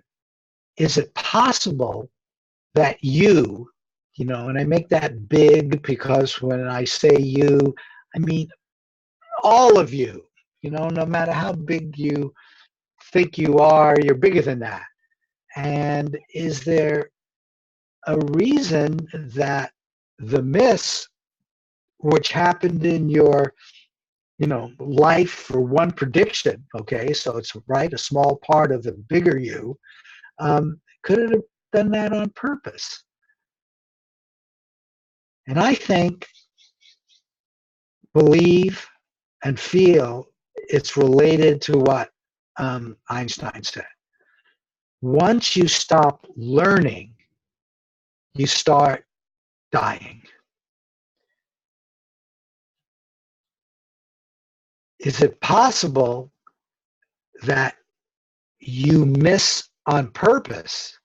is it possible that you, and I make that big because when I say you, I mean all of you, no matter how big you think you are, you're bigger than that. And is there a reason that the miss, which happened in your, life for one prediction, okay, so it's right, a small part of the bigger you, could it have done that on purpose? And I think, believe, and feel it's related to what Einstein said. Once you stop learning, you start dying. Is it possible that you miss on purpose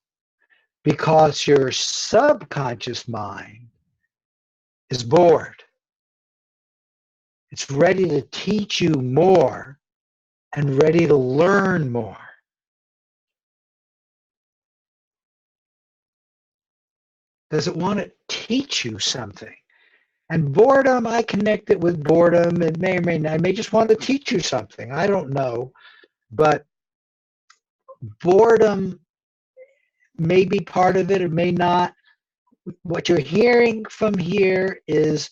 because your subconscious mind is bored? It's ready to teach you more and ready to learn more. Does it want to teach you something? And boredom, I connect it with boredom. It may or may not. I may just want to teach you something. I don't know. But boredom may be part of it. It may not. What you're hearing from here is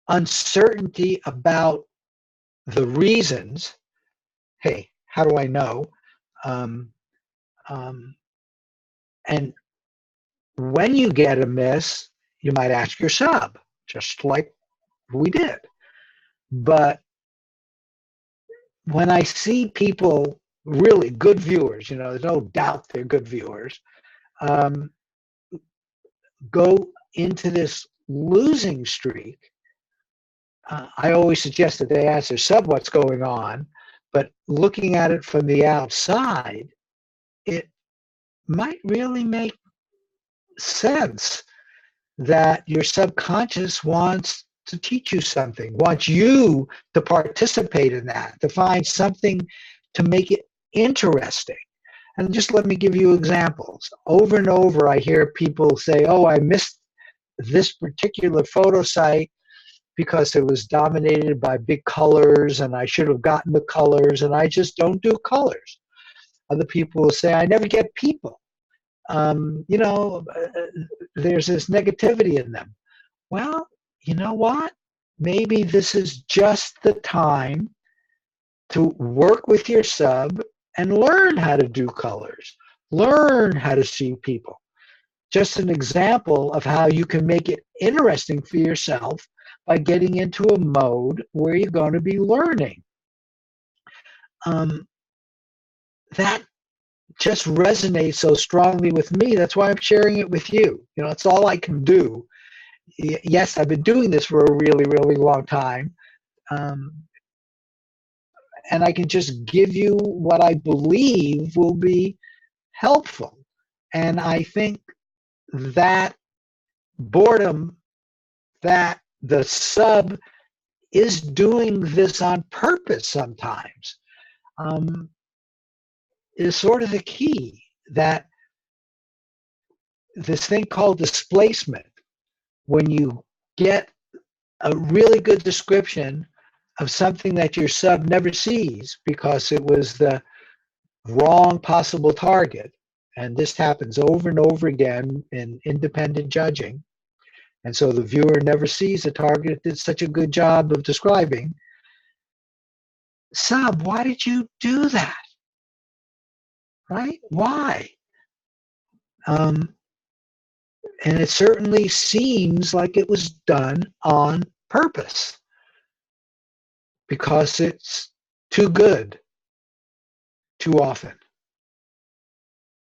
uncertainty about the reasons. Hey, how do I know? Um, um, and when you get a miss, you might ask your sub, just like we did. But when I see people, really good viewers, there's no doubt they're good viewers, um, go into this losing streak, I always suggest that they ask their sub what's going on, but looking at it from the outside, it might really make sense that your subconscious wants to teach you something, wants you to participate in that, to find something to make it interesting. And just let me give you examples. Over and over, I hear people say, oh, I missed this particular photo site because it was dominated by big colors and I should have gotten the colors and I just don't do colors. Other people will say, I never get people. There's this negativity in them. Well, you know what? Maybe this is just the time to work with your sub and learn how to do colors, learn how to see people. Just an example of how you can make it interesting for yourself by getting into a mode where you're going to be learning. That just resonates so strongly with me. That's why I'm sharing it with you. You know, it's all I can do. Yes, I've been doing this for a really, really long time. Um, and I can just give you what I believe will be helpful. And I think that boredom, that the sub is doing this on purpose sometimes, um, is sort of the key. That this thing called displacement, when you get a really good description of something that your sub never sees because it was the wrong possible target, and this happens over and over again in independent judging, and so the viewer never sees the target did such a good job of describing. Sub, why did you do that? Right? Why? Um, and it certainly seems like it was done on purpose because it's too good too often.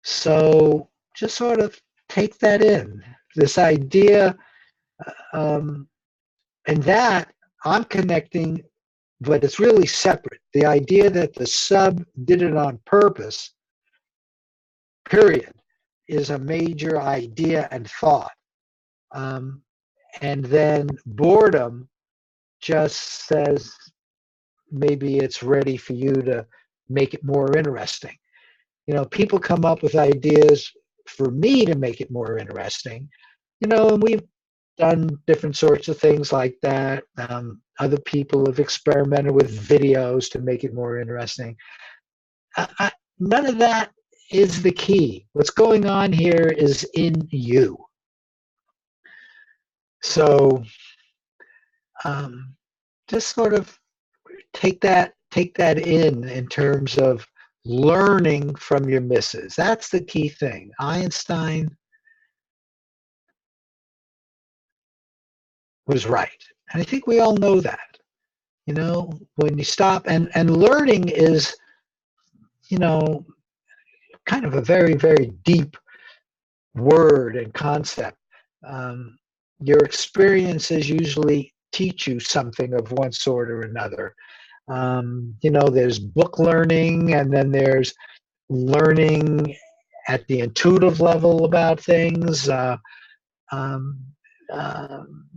So just sort of take that in, this idea, um, and that I'm connecting, but it's really separate. The idea that the sub did it on purpose, period, is a major idea and thought. Um, and then boredom just says maybe it's ready for you to make it more interesting. You know, people come up with ideas for me to make it more interesting, you know, and we've done different sorts of things like that. Other people have experimented with videos to make it more interesting. None of that is the key. What's going on here is in you. So just sort of take that in terms of learning from your misses. That's the key thing. Einstein was right. And I think we all know that. You know, when you stop, and learning is, you know, kind of a very, very deep word and concept. Um, your experiences usually teach you something of one sort or another. You know, there's book learning, and then there's learning at the intuitive level about things. Um,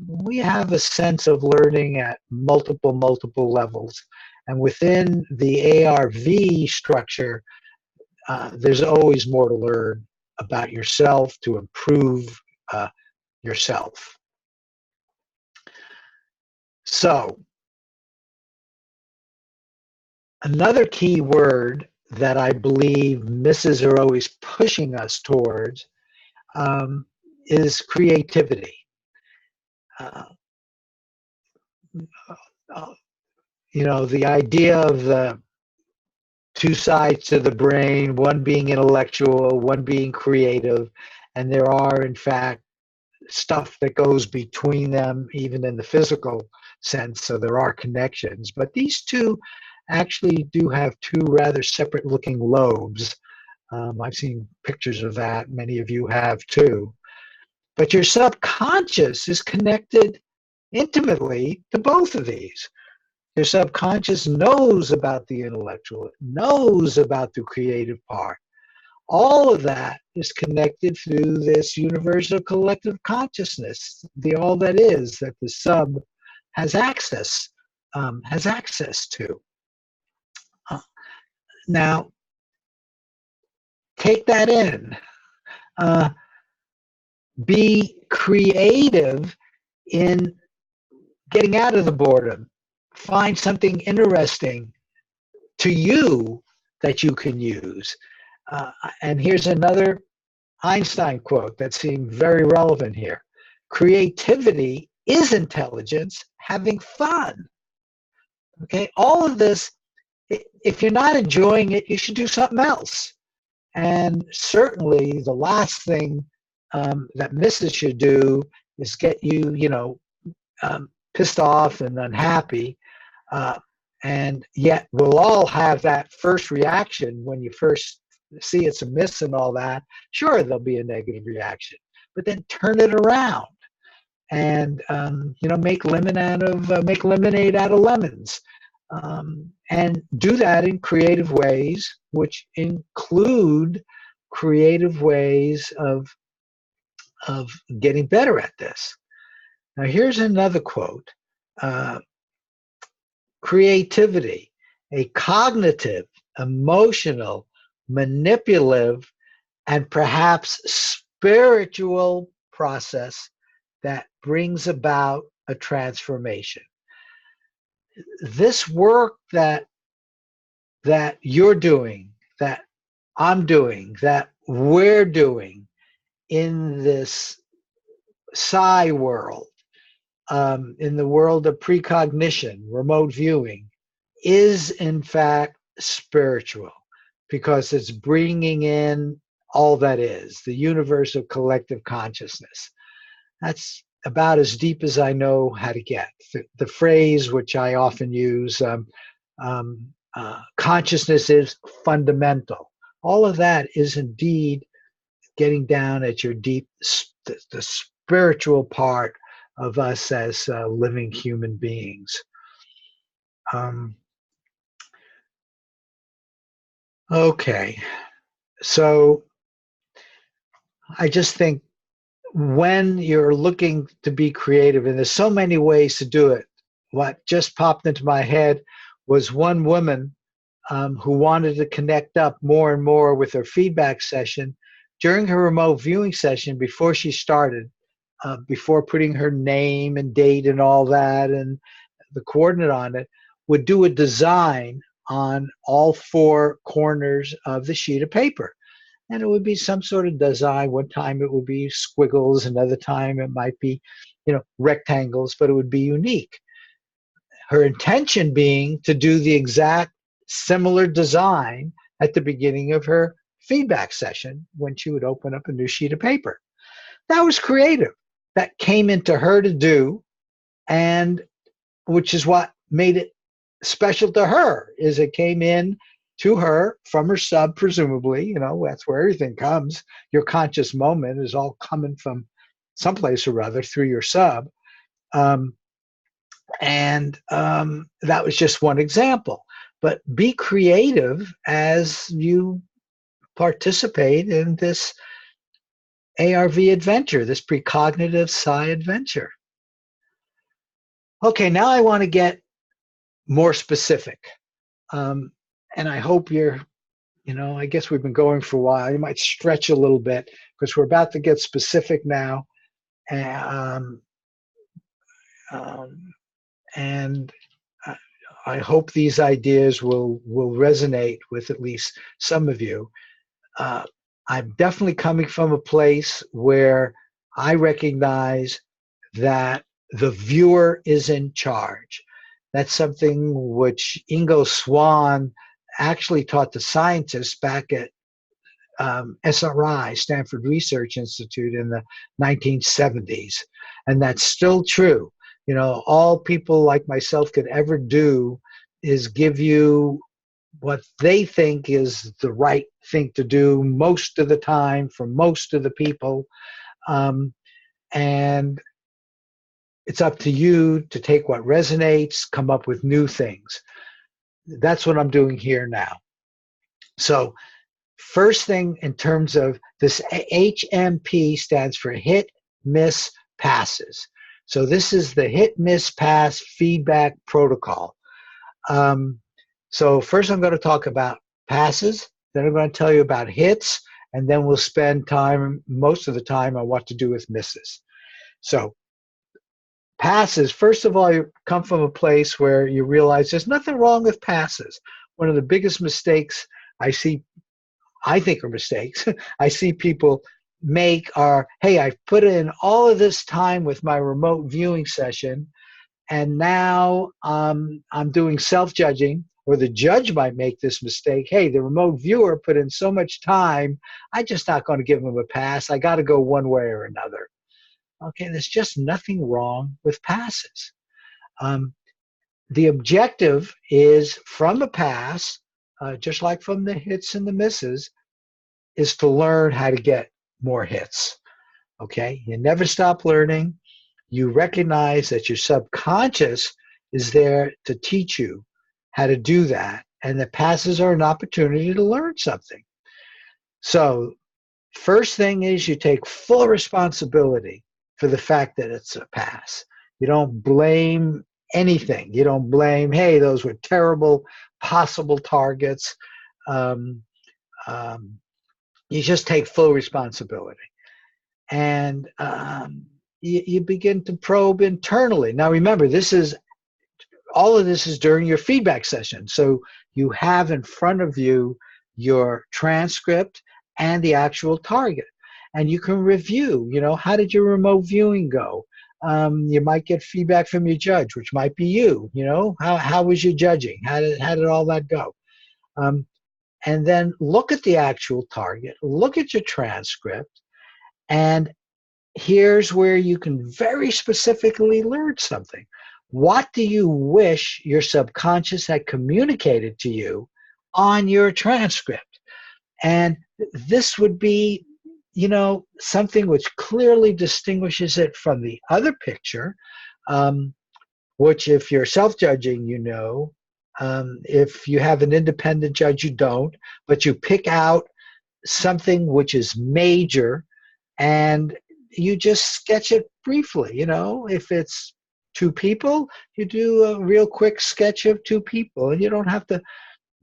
we have a sense of learning at multiple levels. And within the ARV structure, there's always more to learn about yourself to improve yourself. So, another key word that I believe misses are always pushing us towards is creativity. Uh, you know, the idea of the two sides to the brain, one being intellectual, one being creative, and there are, in fact, stuff that goes between them, even in the physical sense, so there are connections. But these two actually do have two rather separate looking lobes. I've seen pictures of that. Many of you have too. But your subconscious is connected intimately to both of these. Your subconscious knows about the intellectual, it knows about the creative part. All of that is connected through this universal collective consciousness, the all that is, that the sub has access to. Now, take that in. Be creative in getting out of the boredom. Find something interesting to you that you can use. And here's another Einstein quote that seemed very relevant here. Creativity is intelligence having fun. Okay, all of this, if you're not enjoying it, you should do something else. And certainly the last thing that misses should do is get you, you know, pissed off and unhappy. And yet we'll all have that first reaction when you first see it's a miss and all that, sure, there'll be a negative reaction. But then turn it around and make lemonade out of lemons, and do that in creative ways, which include creative ways of getting better at this. Now, here's another quote. Uh, Creativity, a cognitive, emotional, manipulative, and perhaps spiritual process that brings about a transformation. This work that you're doing, that I'm doing, that we're doing in this psi world, in the world of precognition, remote viewing, is in fact spiritual, because it's bringing in all that is, the universe of collective consciousness. That's about as deep as I know how to get. The phrase which I often use, consciousness is fundamental. All of that is indeed getting down at your deep, the spiritual part of us as living human beings. Okay, so I just think when you're looking to be creative, and there's so many ways to do it, what just popped into my head was one woman who wanted to connect up more and more with her feedback session. During her remote viewing session, before she started, before putting her name and date and all that and the coordinate on it, would do a design on all four corners of the sheet of paper. And it would be some sort of design. One time it would be squiggles, another time it might be, rectangles, but it would be unique. Her intention being to do the exact similar design at the beginning of her feedback session when she would open up a new sheet of paper. That was creative. That came into her to do, and which is what made it special to her, is it came in to her from her sub, presumably. That's where everything comes. Your conscious moment is all coming from someplace or other through your sub. And that was just one example. But be creative as you participate in this ARV adventure, this precognitive psi adventure. Okay, now I want to get more specific. And I hope I guess we've been going for a while. You might stretch a little bit because we're about to get specific now. And I hope these ideas will resonate with at least some of you. I'm definitely coming from a place where I recognize that the viewer is in charge. That's something which Ingo Swann actually taught the scientists back at SRI, Stanford Research Institute, in the 1970s. And that's still true. All people like myself could ever do is give you what they think is the right thing to do most of the time for most of the people. And it's up to you to take what resonates, come up with new things. That's what I'm doing here now. So first thing, in terms of this, HMP stands for hit, miss, passes. So this is the hit, miss, pass feedback protocol. So first I'm going to talk about passes, then I'm going to tell you about hits, and then we'll spend most of the time, on what to do with misses. So passes, first of all, you come from a place where you realize there's nothing wrong with passes. One of the biggest mistakes I think are mistakes, I see people make are, hey, I've put in all of this time with my remote viewing session, and now I'm doing self-judging, or the judge might make this mistake. Hey, the remote viewer put in so much time, I'm just not going to give him a pass. I got to go one way or another. Okay, there's just nothing wrong with passes. The objective is, from a pass, just like from the hits and the misses, is to learn how to get more hits. Okay? You never stop learning. You recognize that your subconscious is there to teach you how to do that, and the passes are an opportunity to learn something. So, first thing is you take full responsibility for the fact that it's a pass. You don't blame anything. You don't blame, hey, those were terrible possible targets. Um, um, you just take full responsibility. And you begin to probe internally. Now, remember, all of this is during your feedback session. So you have in front of you your transcript and the actual target. And you can review, how did your remote viewing go? You might get feedback from your judge, which might be you. How was your judging? How did all that go? And then look at the actual target, look at your transcript, and here's where you can very specifically learn something. What do you wish your subconscious had communicated to you on your transcript? And this would be, something which clearly distinguishes it from the other picture, which if you're self-judging, if you have an independent judge, you don't, but you pick out something which is major and you just sketch it briefly. If it's two people, you do a real quick sketch of two people, and you don't have to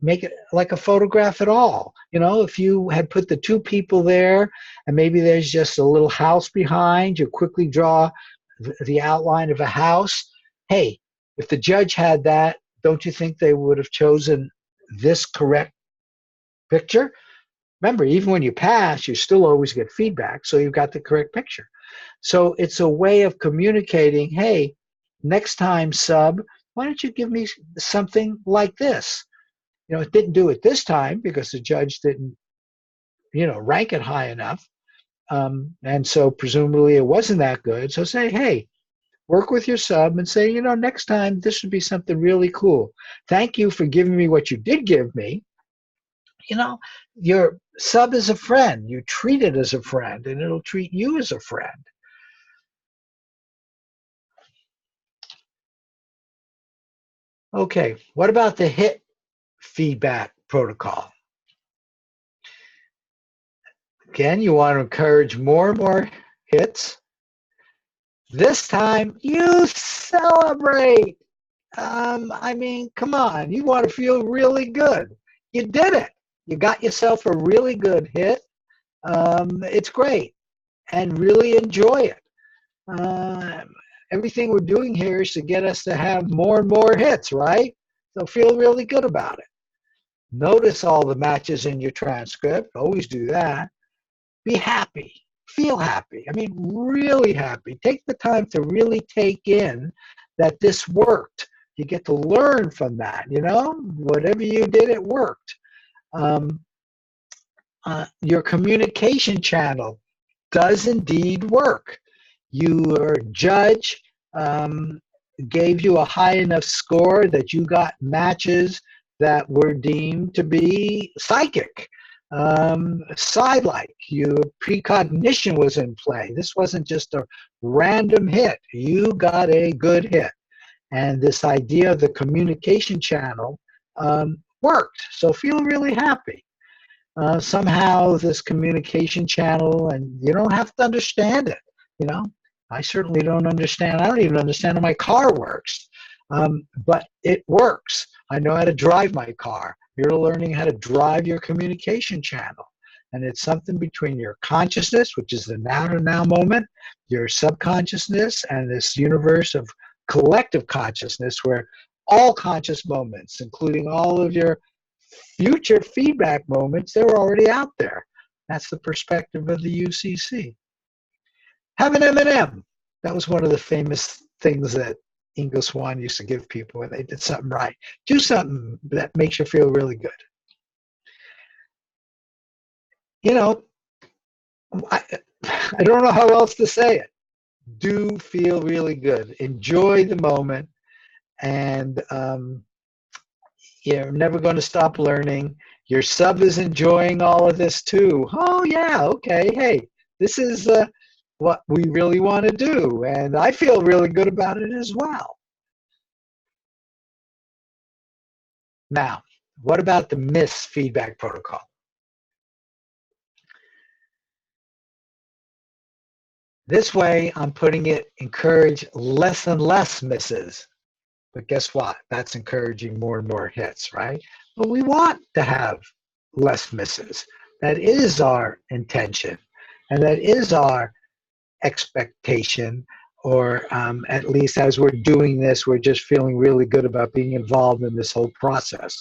make it like a photograph at all. If you had put the two people there and maybe there's just a little house behind, you quickly draw the outline of a house. Hey, if the judge had that, don't you think they would have chosen this correct picture? Remember, even when you pass, you still always get feedback, so you've got the correct picture. So it's a way of communicating, hey, next time, sub, why don't you give me something like this? It didn't do it this time because the judge didn't, rank it high enough. And so presumably it wasn't that good. So say, hey, work with your sub and say, next time this would be something really cool. Thank you for giving me what you did give me. Your sub is a friend. You treat it as a friend, and it'll treat you as a friend. Okay, what about the hit feedback protocol? Again, you want to encourage more and more hits. This time, you celebrate. Come on, you want to feel really good. You did it. You got yourself a really good hit. It's great, and really enjoy it. Everything we're doing here is to get us to have more and more hits, right? So feel really good about it. Notice all the matches in your transcript. Always do that. Be happy. Feel happy. Really happy. Take the time to really take in that this worked. You get to learn from that, Whatever you did, it worked. Your communication channel does indeed work. Your judge gave you a high enough score that you got matches that were deemed to be psychic, psi-like. Your precognition was in play. This wasn't just a random hit. You got a good hit. And this idea of the communication channel worked. So feel really happy. Somehow this communication channel, and you don't have to understand it. I certainly don't understand. I don't even understand how my car works. But it works. I know how to drive my car. You're learning how to drive your communication channel. And it's something between your consciousness, which is the now to now moment, your subconsciousness, and this universe of collective consciousness where all conscious moments, including all of your future feedback moments, they're already out there. That's the perspective of the UCC. Have an M&M. That was one of the famous things that Ingo Swann used to give people when they did something right. Do something that makes you feel really good. I don't know how else to say it. Do feel really good. Enjoy the moment, and you're never going to stop learning. Your sub is enjoying all of this too. Oh yeah, okay, hey, this is what we really want to do, and I feel really good about it as well. Now, what about the miss feedback protocol? This way, I'm putting it, encourage less and less misses. But guess what? That's encouraging more and more hits, right? But we want to have less misses. That is our intention. And that is our expectation, or at least as we're doing this, we're just feeling really good about being involved in this whole process.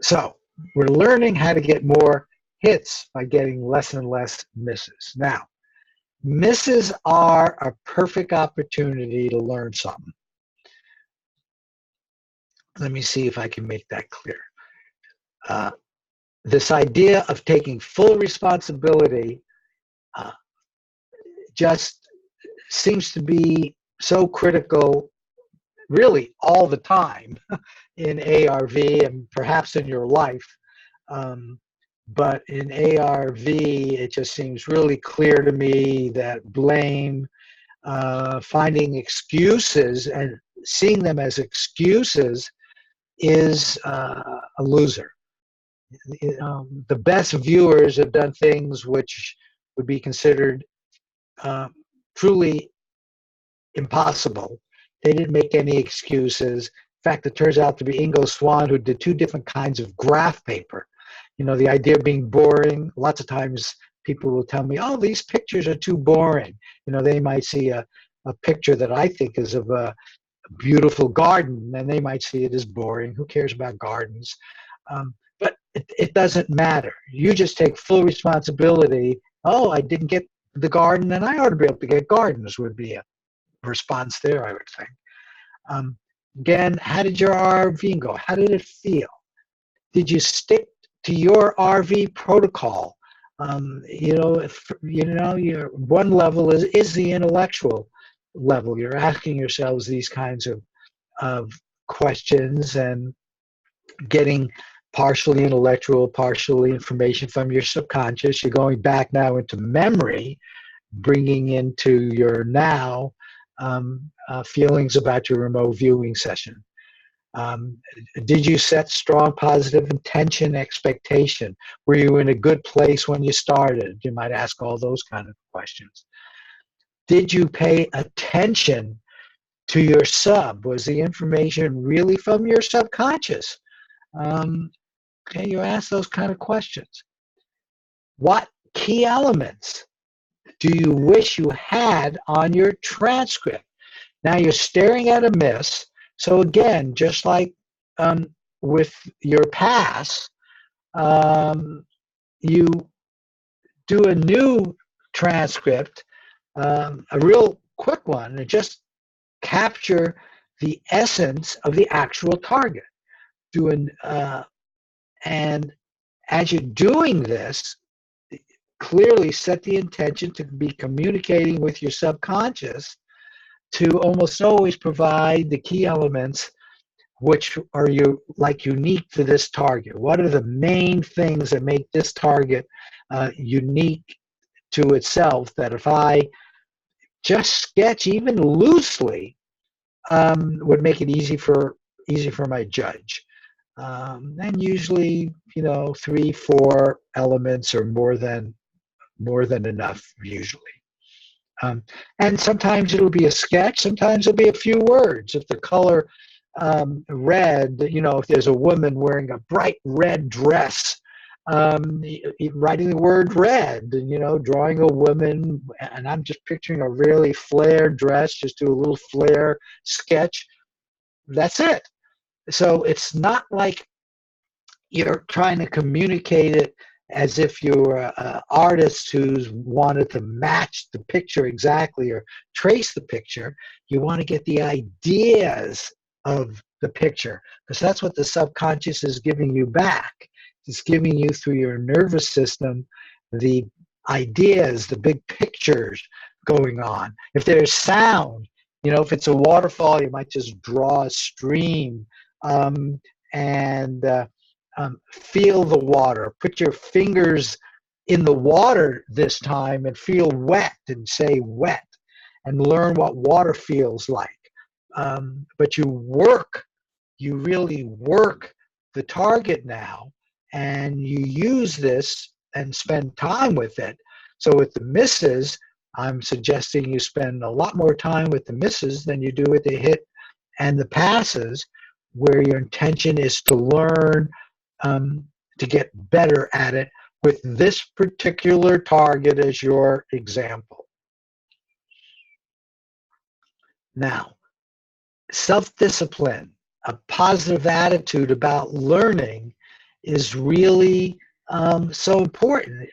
So we're learning how to get more hits by getting less and less misses. Now, misses are a perfect opportunity to learn something. Let me see if I can make that clear. This idea of taking full responsibility just seems to be so critical really all the time in ARV and perhaps in your life. But in ARV, it just seems really clear to me that blame, finding excuses and seeing them as excuses is a loser. The best viewers have done things which would be considered truly impossible. They didn't make any excuses. In fact, it turns out to be Ingo Swann who did two different kinds of graph paper. You know, the idea of being boring, lots of times people will tell me, oh, these pictures are too boring. You know, they might see a picture that I think is of a beautiful garden, and they might see it as boring. Who cares about gardens? But it doesn't matter. You just take full responsibility. Oh, I didn't get the garden, and I ought to be able to get gardens would be a response there, I would think. Again, how did your RV go? How did it feel? Did you stick to your RV protocol? Your one level is the intellectual level. You're asking yourselves these kinds of questions and getting partially intellectual, partially information from your subconscious. You're going back now into memory, bringing into your now feelings about your remote viewing session. Did you set strong positive intention expectation? Were you in a good place when you started? You might ask all those kind of questions. Did you pay attention to your sub? Was the information really from your subconscious? Okay, you ask those kind of questions. What key elements do you wish you had on your transcript? Now you're staring at a miss. So again, just like with your pass, you do a new transcript, a real quick one, and just capture the essence of the actual target. And as you're doing this, clearly set the intention to be communicating with your subconscious to almost always provide the key elements which are unique to this target. What are the main things that make this target unique to itself, that if I just sketch even loosely would make it easy for my judge. And usually, 3, 4 elements are more than enough usually. And sometimes it'll be a sketch, sometimes it'll be a few words. If the color red, if there's a woman wearing a bright red dress, writing the word red, drawing a woman, and I'm just picturing a really flared dress, just do a little flare sketch. That's it. So it's not like you're trying to communicate it as if you're an artist who's wanted to match the picture exactly or trace the picture. You want to get the ideas of the picture, because that's what the subconscious is giving you back. It's giving you through your nervous system the ideas, the big pictures going on. If there's sound, if it's a waterfall, you might just draw a stream. and feel the water. Put your fingers in the water this time and feel wet and say wet and learn what water feels like. But you really work the target now, and you use this and spend time with it. So with the misses, I'm suggesting you spend a lot more time with the misses than you do with the hit and the passes, where your intention is to learn to get better at it with this particular target as your example. Now, self-discipline, a positive attitude about learning is really so important.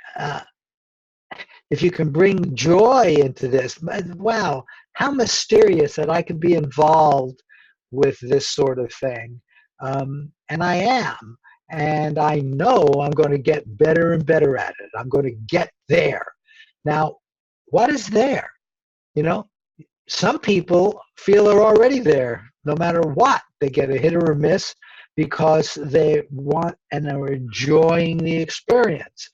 If you can bring joy into this, wow, how mysterious that I could be involved with this sort of thing. And I am. And I know I'm going to get better and better at it. I'm going to get there. Now, what is there? You know, some people feel they're already there, no matter what. They get a hit or a miss because they want and are enjoying the experience.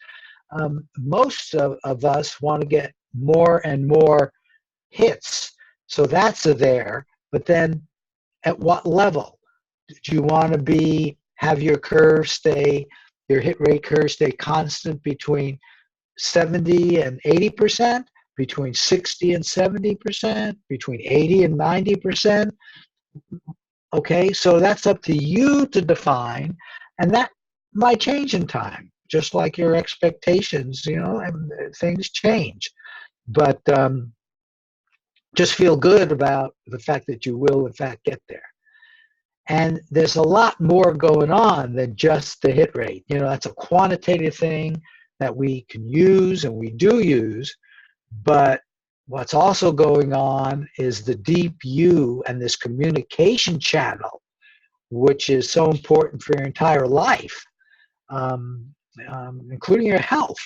Most of us want to get more and more hits. So that's a there. But then at what level? Do you want to have your your hit rate curve stay constant between 70 and 80%, between 60 and 70%, between 80 and 90%? Okay, so that's up to you to define, and that might change in time, just like your expectations, and things change. But just feel good about the fact that you will, in fact, get there. And there's a lot more going on than just the hit rate. That's a quantitative thing that we can use and we do use. But what's also going on is the deep you and this communication channel, which is so important for your entire life, including your health.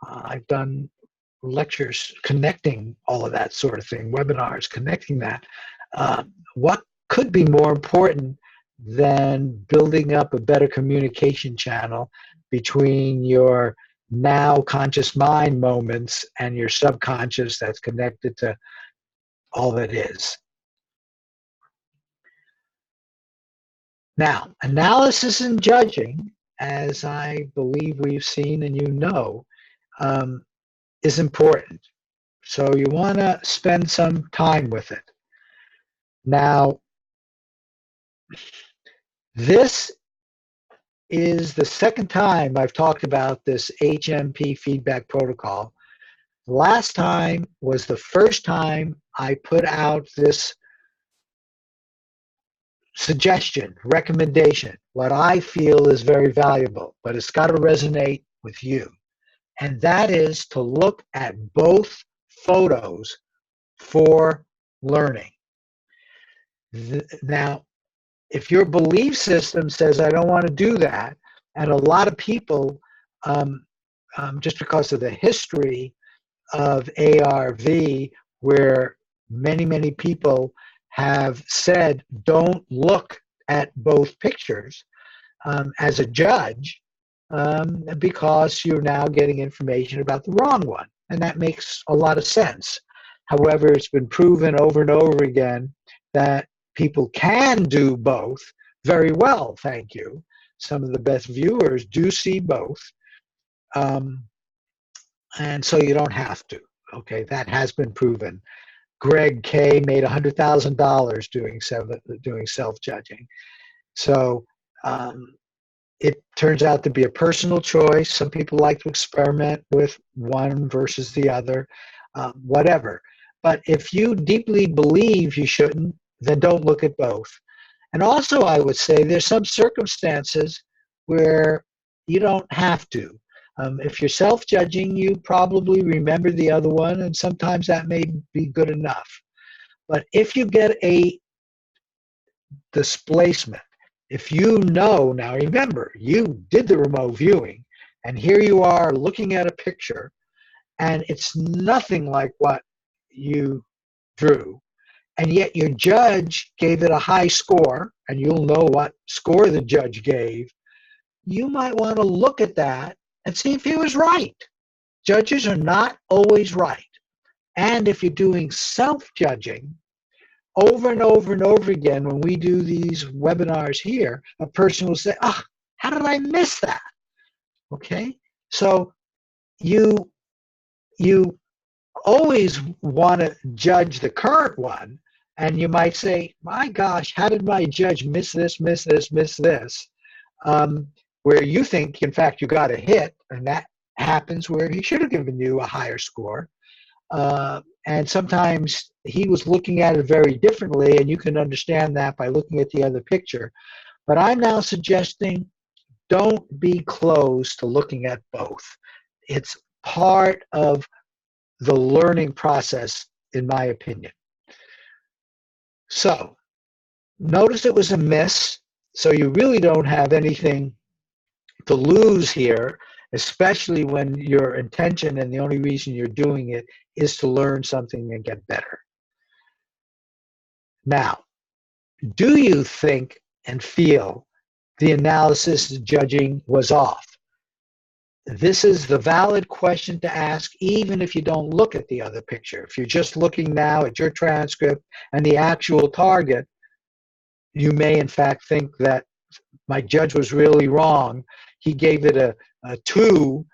I've done lectures connecting all of that sort of thing, webinars connecting that. What could be more important than building up a better communication channel between your now conscious mind moments and your subconscious that's connected to all that is? Now, analysis and judging, as I believe we've seen and is important. So you want to spend some time with it. Now, this is the second time I've talked about this HMP feedback protocol. Last time was the first time I put out this suggestion, recommendation, what I feel is very valuable, but it's got to resonate with you. And that is to look at both photos for learning. Now, if your belief system says, I don't want to do that, and a lot of people, just because of the history of ARV, where many, many people have said, don't look at both pictures as a judge, because you're now getting information about the wrong one. And that makes a lot of sense. However, it's been proven over and over again that people can do both very well, thank you. Some of the best viewers do see both. And so you don't have to. Okay, that has been proven. Greg K made $100,000 doing self-judging. So it turns out to be a personal choice. Some people like to experiment with one versus the other, whatever. But if you deeply believe you shouldn't, then don't look at both. And also, I would say there's some circumstances where you don't have to. If you're self-judging, you probably remember the other one, and sometimes that may be good enough. But if you get a displacement, if now remember, you did the remote viewing, and here you are looking at a picture, and it's nothing like what you drew, and yet your judge gave it a high score, and you'll know what score the judge gave, you might want to look at that and see if he was right. Judges are not always right. And if you're doing self-judging, over and over and over again, when we do these webinars here, a person will say, "Ah, how did I miss that?" Okay? So you always want to judge the current one, and you might say, "My gosh, how did my judge miss this, miss this, miss this?" Where you think, in fact, you got a hit, and that happens where he should have given you a higher score. And sometimes he was looking at it very differently, and you can understand that by looking at the other picture. But I'm now suggesting don't be closed to looking at both. It's part of the learning process, in my opinion. So notice it was a miss, so you really don't have anything to lose here, especially when your intention and the only reason you're doing it is to learn something and get better. Now, do you think and feel the analysis judging was off? This is the valid question to ask, even if you don't look at the other picture. If you're just looking now at your transcript and the actual target, you may in fact think that my judge was really wrong. He gave it a 2,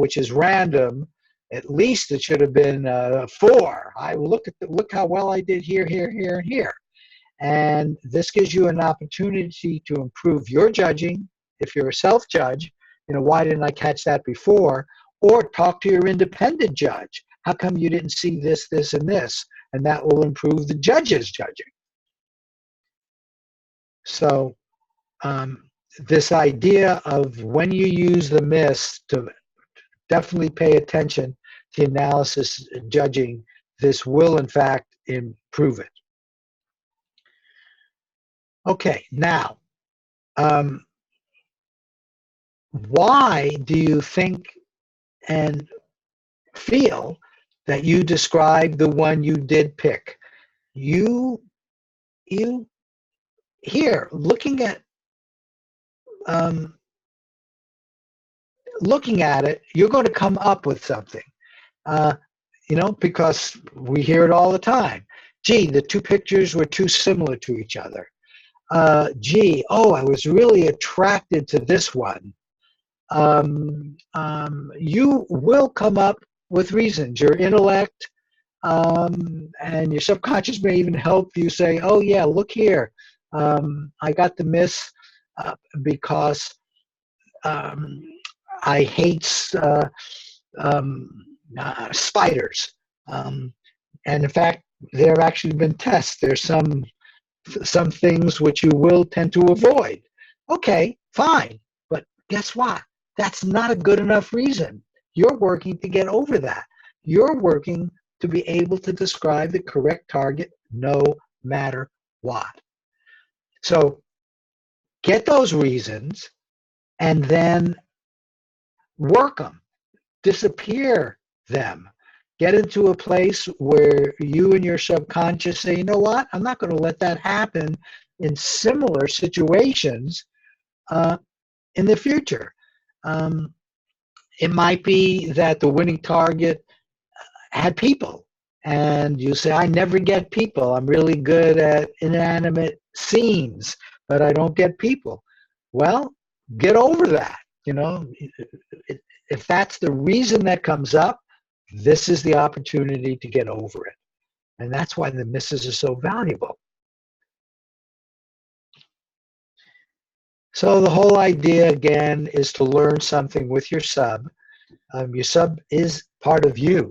which is random. At least it should have been a 4. I look how well I did here, here, here, and here. And this gives you an opportunity to improve your judging. If you're a self-judge, why didn't I catch that before? Or talk to your independent judge. How come you didn't see this, this, and this? And that will improve the judge's judging. So this idea of when you use the miss to definitely pay attention to analysis and judging, this will in fact improve it. Okay, now, why do you think and feel that you described the one you did pick? You here, looking at it, you're going to come up with something, because we hear it all the time. Gee, the two pictures were too similar to each other. I was really attracted to this one. You will come up with reasons. Your intellect and your subconscious may even help you say, "Oh yeah, look here. I got the miss because I hate spiders." And in fact, there have actually been tests. There's some things which you will tend to avoid. Okay, fine. But guess what? That's not a good enough reason. You're working to get over that. You're working to be able to describe the correct target no matter what. So get those reasons and then work them, disappear them. Get into a place where you and your subconscious say, "You know what? I'm not going to let that happen in similar situations in the future." It might be that the winning target had people, and you say, "I never get people. I'm really good at inanimate scenes, but I don't get people." Well, get over that. If that's the reason that comes up, this is the opportunity to get over it. And that's why the misses are so valuable. So the whole idea, again, is to learn something with your sub. Your sub is part of you,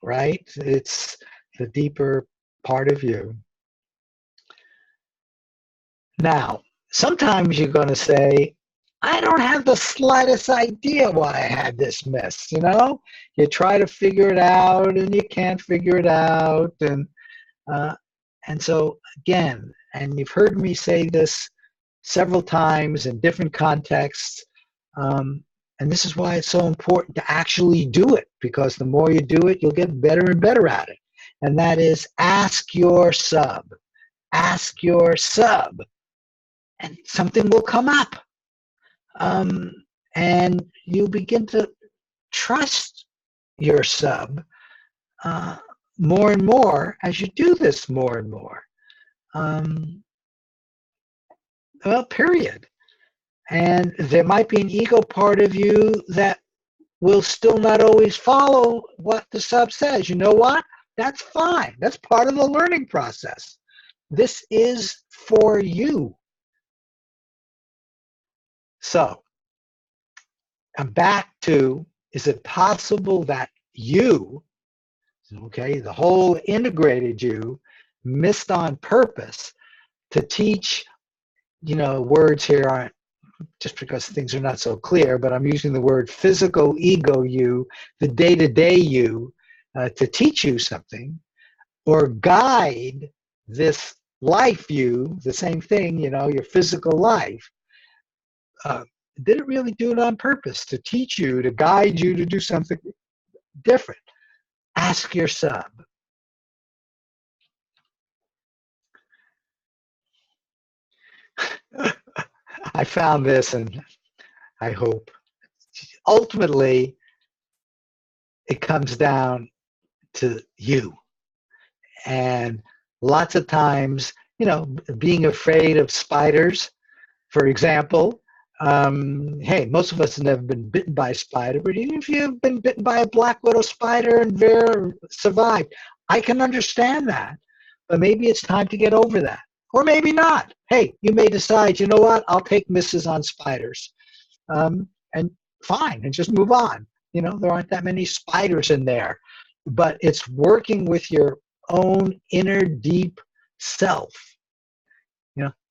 right? It's the deeper part of you. Now, sometimes you're going to say, "I don't have the slightest idea why I had this miss." You try to figure it out and you can't figure it out. And so again, and you've heard me say this several times in different contexts, and this is why it's so important to actually do it, because the more you do it, you'll get better and better at it. and that is ask your sub. Ask your sub, and something will come up. And you begin to trust your sub more and more as you do this more and more. Well, period. And there might be an ego part of you that will still not always follow what the sub says. You know what? That's fine. That's part of the learning process. This is for you. So, I'm back to, is it possible that you, okay, the whole integrated you, missed on purpose to teach, words here aren't, just because things are not so clear, but I'm using the word physical ego you, the day-to-day you, to teach you something, or guide this life you, the same thing, your physical life. Did it really do it on purpose to teach you, to guide you to do something different? Ask your sub. I found this, and I hope ultimately it comes down to you. And lots of times, being afraid of spiders, for example, hey, most of us have never been bitten by a spider, but even if you've been bitten by a black widow spider and survived, I can understand that. But maybe it's time to get over that. Or maybe not. Hey, you may decide, you know what, I'll take misses on spiders. And fine, and just move on. There aren't that many spiders in there. But it's working with your own inner deep self.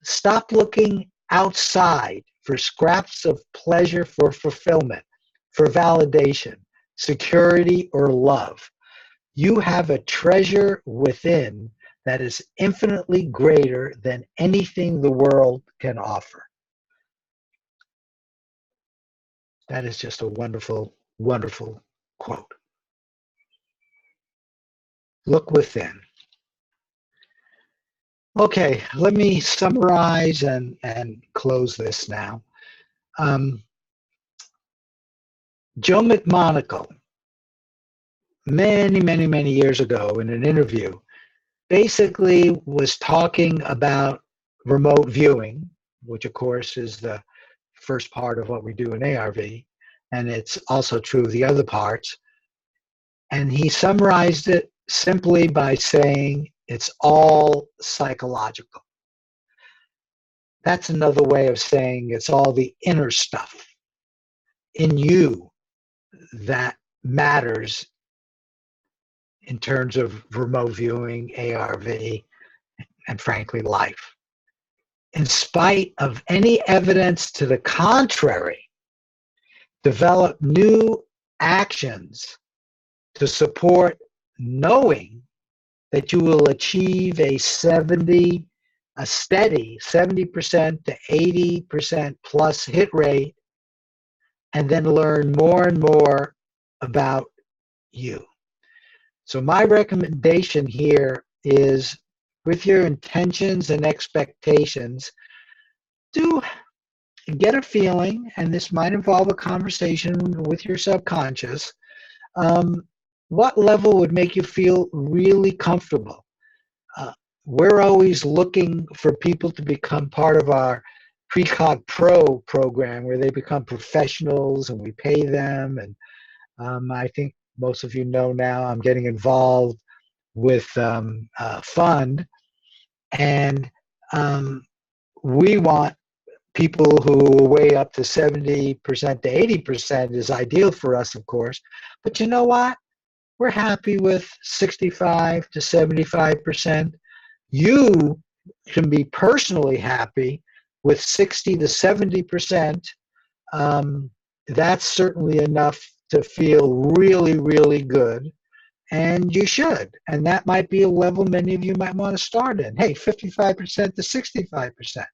Stop looking outside for scraps of pleasure, for fulfillment, for validation, security, or love. You have a treasure within that is infinitely greater than anything the world can offer. That is just a wonderful, wonderful quote. Look within. Okay, let me summarize and close this now. Joe McMonagle, many, many, many years ago in an interview, basically was talking about remote viewing, which of course is the first part of what we do in ARV, and it's also true of the other parts. And he summarized it simply by saying it's all psychological. That's another way of saying it's all the inner stuff in you that matters in terms of remote viewing, ARV, and frankly, life. In spite of any evidence to the contrary, develop new actions to support knowing that you will achieve a steady 70% to 80% plus hit rate, and then learn more and more about you. So my recommendation here is, with your intentions and expectations, do get a feeling, and this might involve a conversation with your subconscious. What level would make you feel really comfortable? We're always looking for people to become part of our Precog Pro program, where they become professionals and we pay them. And I think most of you know now I'm getting involved with a fund, and we want people who weigh up to 70% to 80% is ideal for us, of course. But you know what? We're happy with 65 to 75%. You can be personally happy with 60 to 70%. That's certainly enough to feel really, really good. And you should. And that might be a level many of you might want to start in. Hey, 55% to 65%.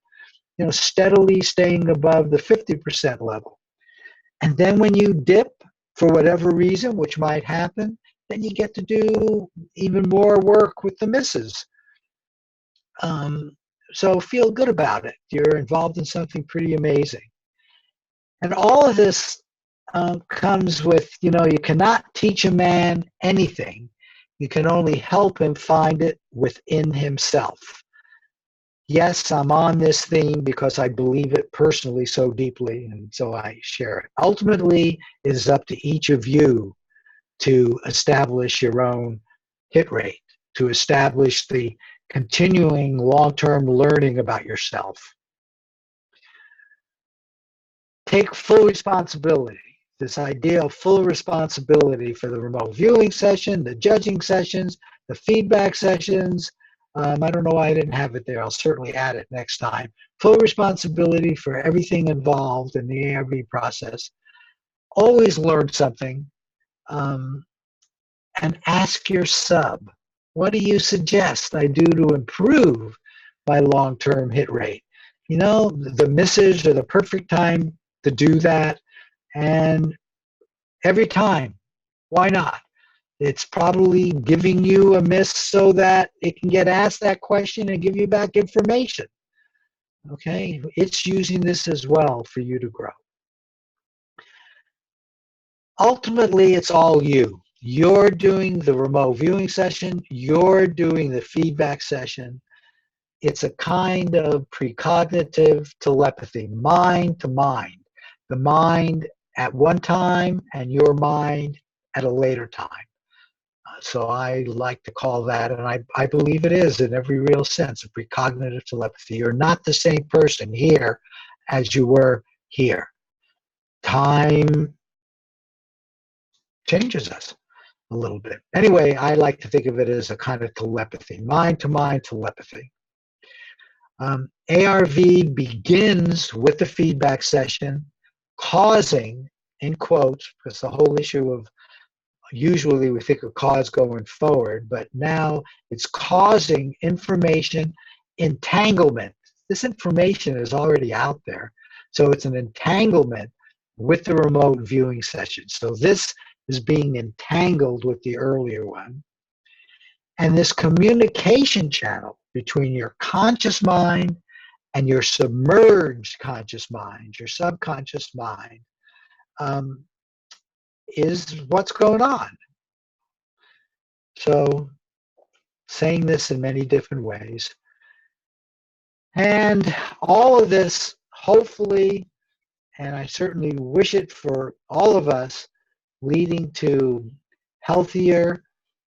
Steadily staying above the 50% level. And then when you dip, for whatever reason, which might happen, then you get to do even more work with the misses. So feel good about it. You're involved in something pretty amazing. And all of this comes with, you cannot teach a man anything. You can only help him find it within himself. Yes, I'm on this theme because I believe it personally so deeply, and so I share it. Ultimately, it is up to each of you to establish your own hit rate, to establish the continuing long-term learning about yourself. Take full responsibility. This idea of full responsibility for the remote viewing session, the judging sessions, the feedback sessions. I don't know why I didn't have it there. I'll certainly add it next time. Full responsibility for everything involved in the ARV process. Always learn something. And ask your sub, what do you suggest I do to improve my long-term hit rate? The misses are the perfect time to do that. And every time, why not? It's probably giving you a miss so that it can get asked that question and give you back information. Okay? It's using this as well for you to grow. Ultimately, it's all you. You're doing the remote viewing session. You're doing the feedback session. It's a kind of precognitive telepathy, mind to mind. The mind at one time and your mind at a later time. So I like to call that, and I believe it is in every real sense, a precognitive telepathy. You're not the same person here as you were here. Time changes us a little bit. Anyway, I like to think of it as a kind of telepathy, mind-to-mind telepathy. ARV begins with the feedback session, causing, in quotes, because the whole issue of usually we think of cause going forward, but now it's causing information entanglement. This information is already out there. So it's an entanglement with the remote viewing session. So this is being entangled with the earlier one. And this communication channel between your conscious mind and your submerged conscious mind, your subconscious mind, is what's going on. So saying this in many different ways. And all of this, hopefully, and I certainly wish it for all of us, leading to healthier,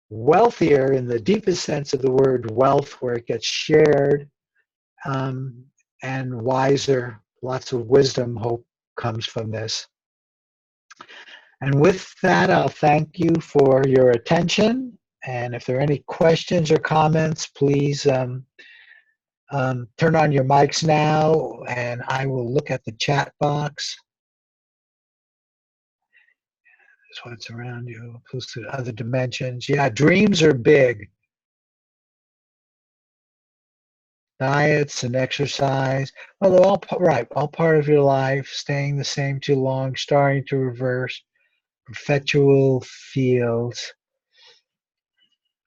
wealthier in the deepest sense of the word wealth, where it gets shared, and wiser. Lots of wisdom, hope comes from this. And with that, I'll thank you for your attention. And if there are any questions or comments, please turn on your mics now, and I will look at the chat box. This is what's around you, opposed to other dimensions. Yeah, dreams are big. Diets and exercise. Well, they're all right, all part of your life. Staying the same too long, starting to reverse. Perpetual fields.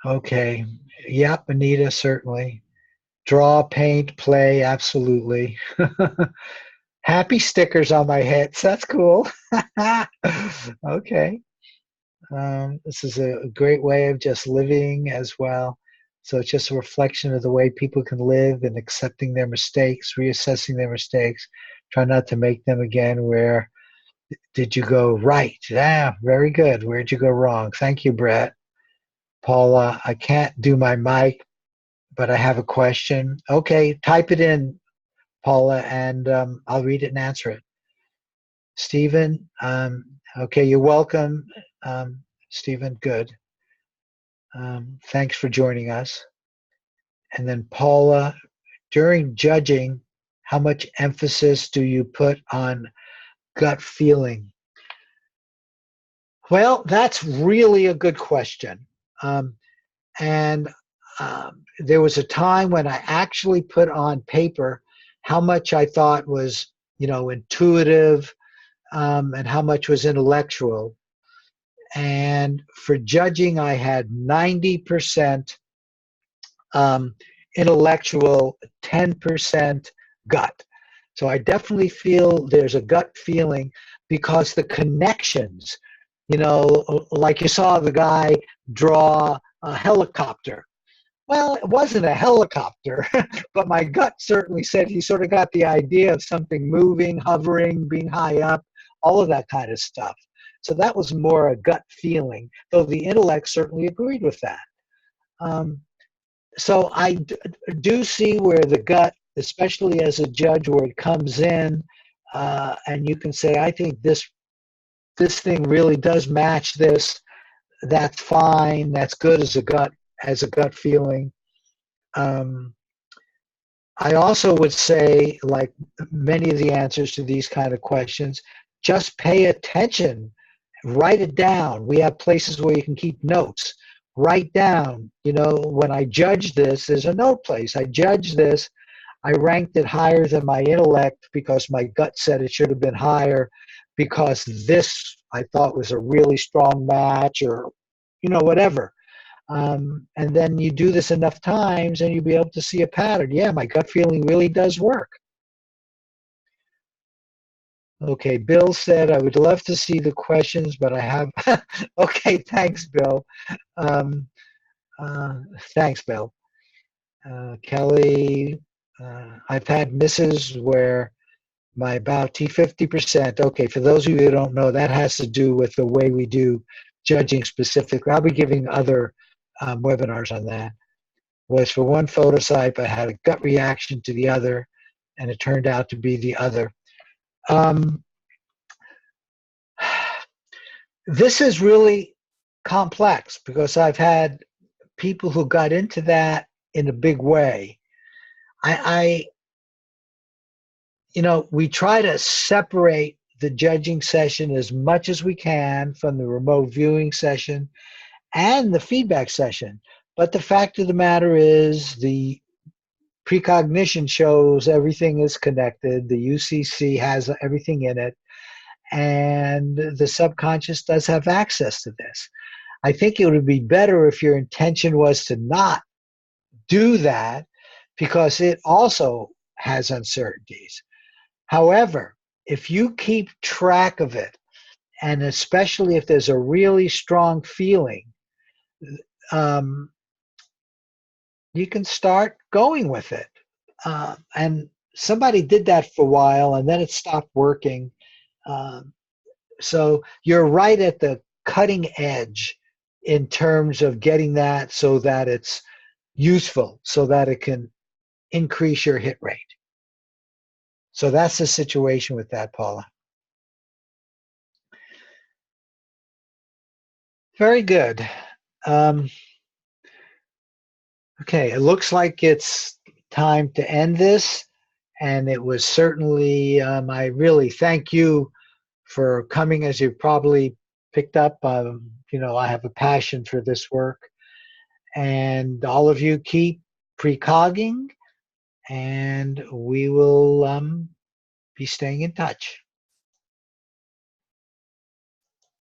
Okay. Yep, Anita, certainly. Draw, paint, play, absolutely. Happy stickers on my hats. That's cool. Okay. This is a great way of just living as well. So it's just a reflection of the way people can live and accepting their mistakes, reassessing their mistakes, try not to make them again. Where did you go right? Yeah, very good. Where'd you go wrong? Thank you, Brett. Paula, I can't do my mic, but I have a question. Okay, type it in, Paula, and I'll read it and answer it. Stephen, okay, you're welcome. Stephen, good. Thanks for joining us. And then Paula, during judging, how much emphasis do you put on gut feeling? Well, that's really a good question. And there was a time when I actually put on paper how much I thought was, intuitive, and how much was intellectual. And for judging, I had 90% intellectual, 10% gut. So I definitely feel there's a gut feeling because the connections, like you saw the guy draw a helicopter. Well, it wasn't a helicopter, but my gut certainly said he sort of got the idea of something moving, hovering, being high up, all of that kind of stuff. So that was more a gut feeling, though the intellect certainly agreed with that. So I do see where the gut, especially as a judge, where it comes in, and you can say, I think this thing really does match this. That's fine. That's good as a gut feeling. I also would say, like many of the answers to these kind of questions, just pay attention, write it down. We have places where you can keep notes. Write down, when I judge this, there's a note place. I judge this. I ranked it higher than my intellect because my gut said it should have been higher because this I thought was a really strong match or, whatever. And then you do this enough times and you'll be able to see a pattern. Yeah, my gut feeling really does work. Okay, Bill said, I would love to see the questions, but I have. Okay, thanks, Bill. Um, Thanks, Bill. Kelly, I've had misses where my about T50%. Okay, for those of you who don't know, that has to do with the way we do judging specifically. I'll be giving other webinars on that. Was for one phototype, I had a gut reaction to the other, and it turned out to be the other. This is really complex because I've had people who got into that in a big way. We try to separate the judging session as much as we can from the remote viewing session and the feedback session. But the fact of the matter is the precognition shows everything is connected. The UCC has everything in it. And the subconscious does have access to this. I think it would be better if your intention was to not do that because it also has uncertainties. However, if you keep track of it, and especially if there's a really strong feeling, you can start going with it. And somebody did that for a while, and then it stopped working. So you're right at the cutting edge in terms of getting that so that it's useful, so that it can increase your hit rate. So that's the situation with that, Paula. Very good. Okay, it looks like it's time to end this. And it was certainly, I really thank you for coming. As you probably picked up, I have a passion for this work. And all of you keep precogging, and we will be staying in touch.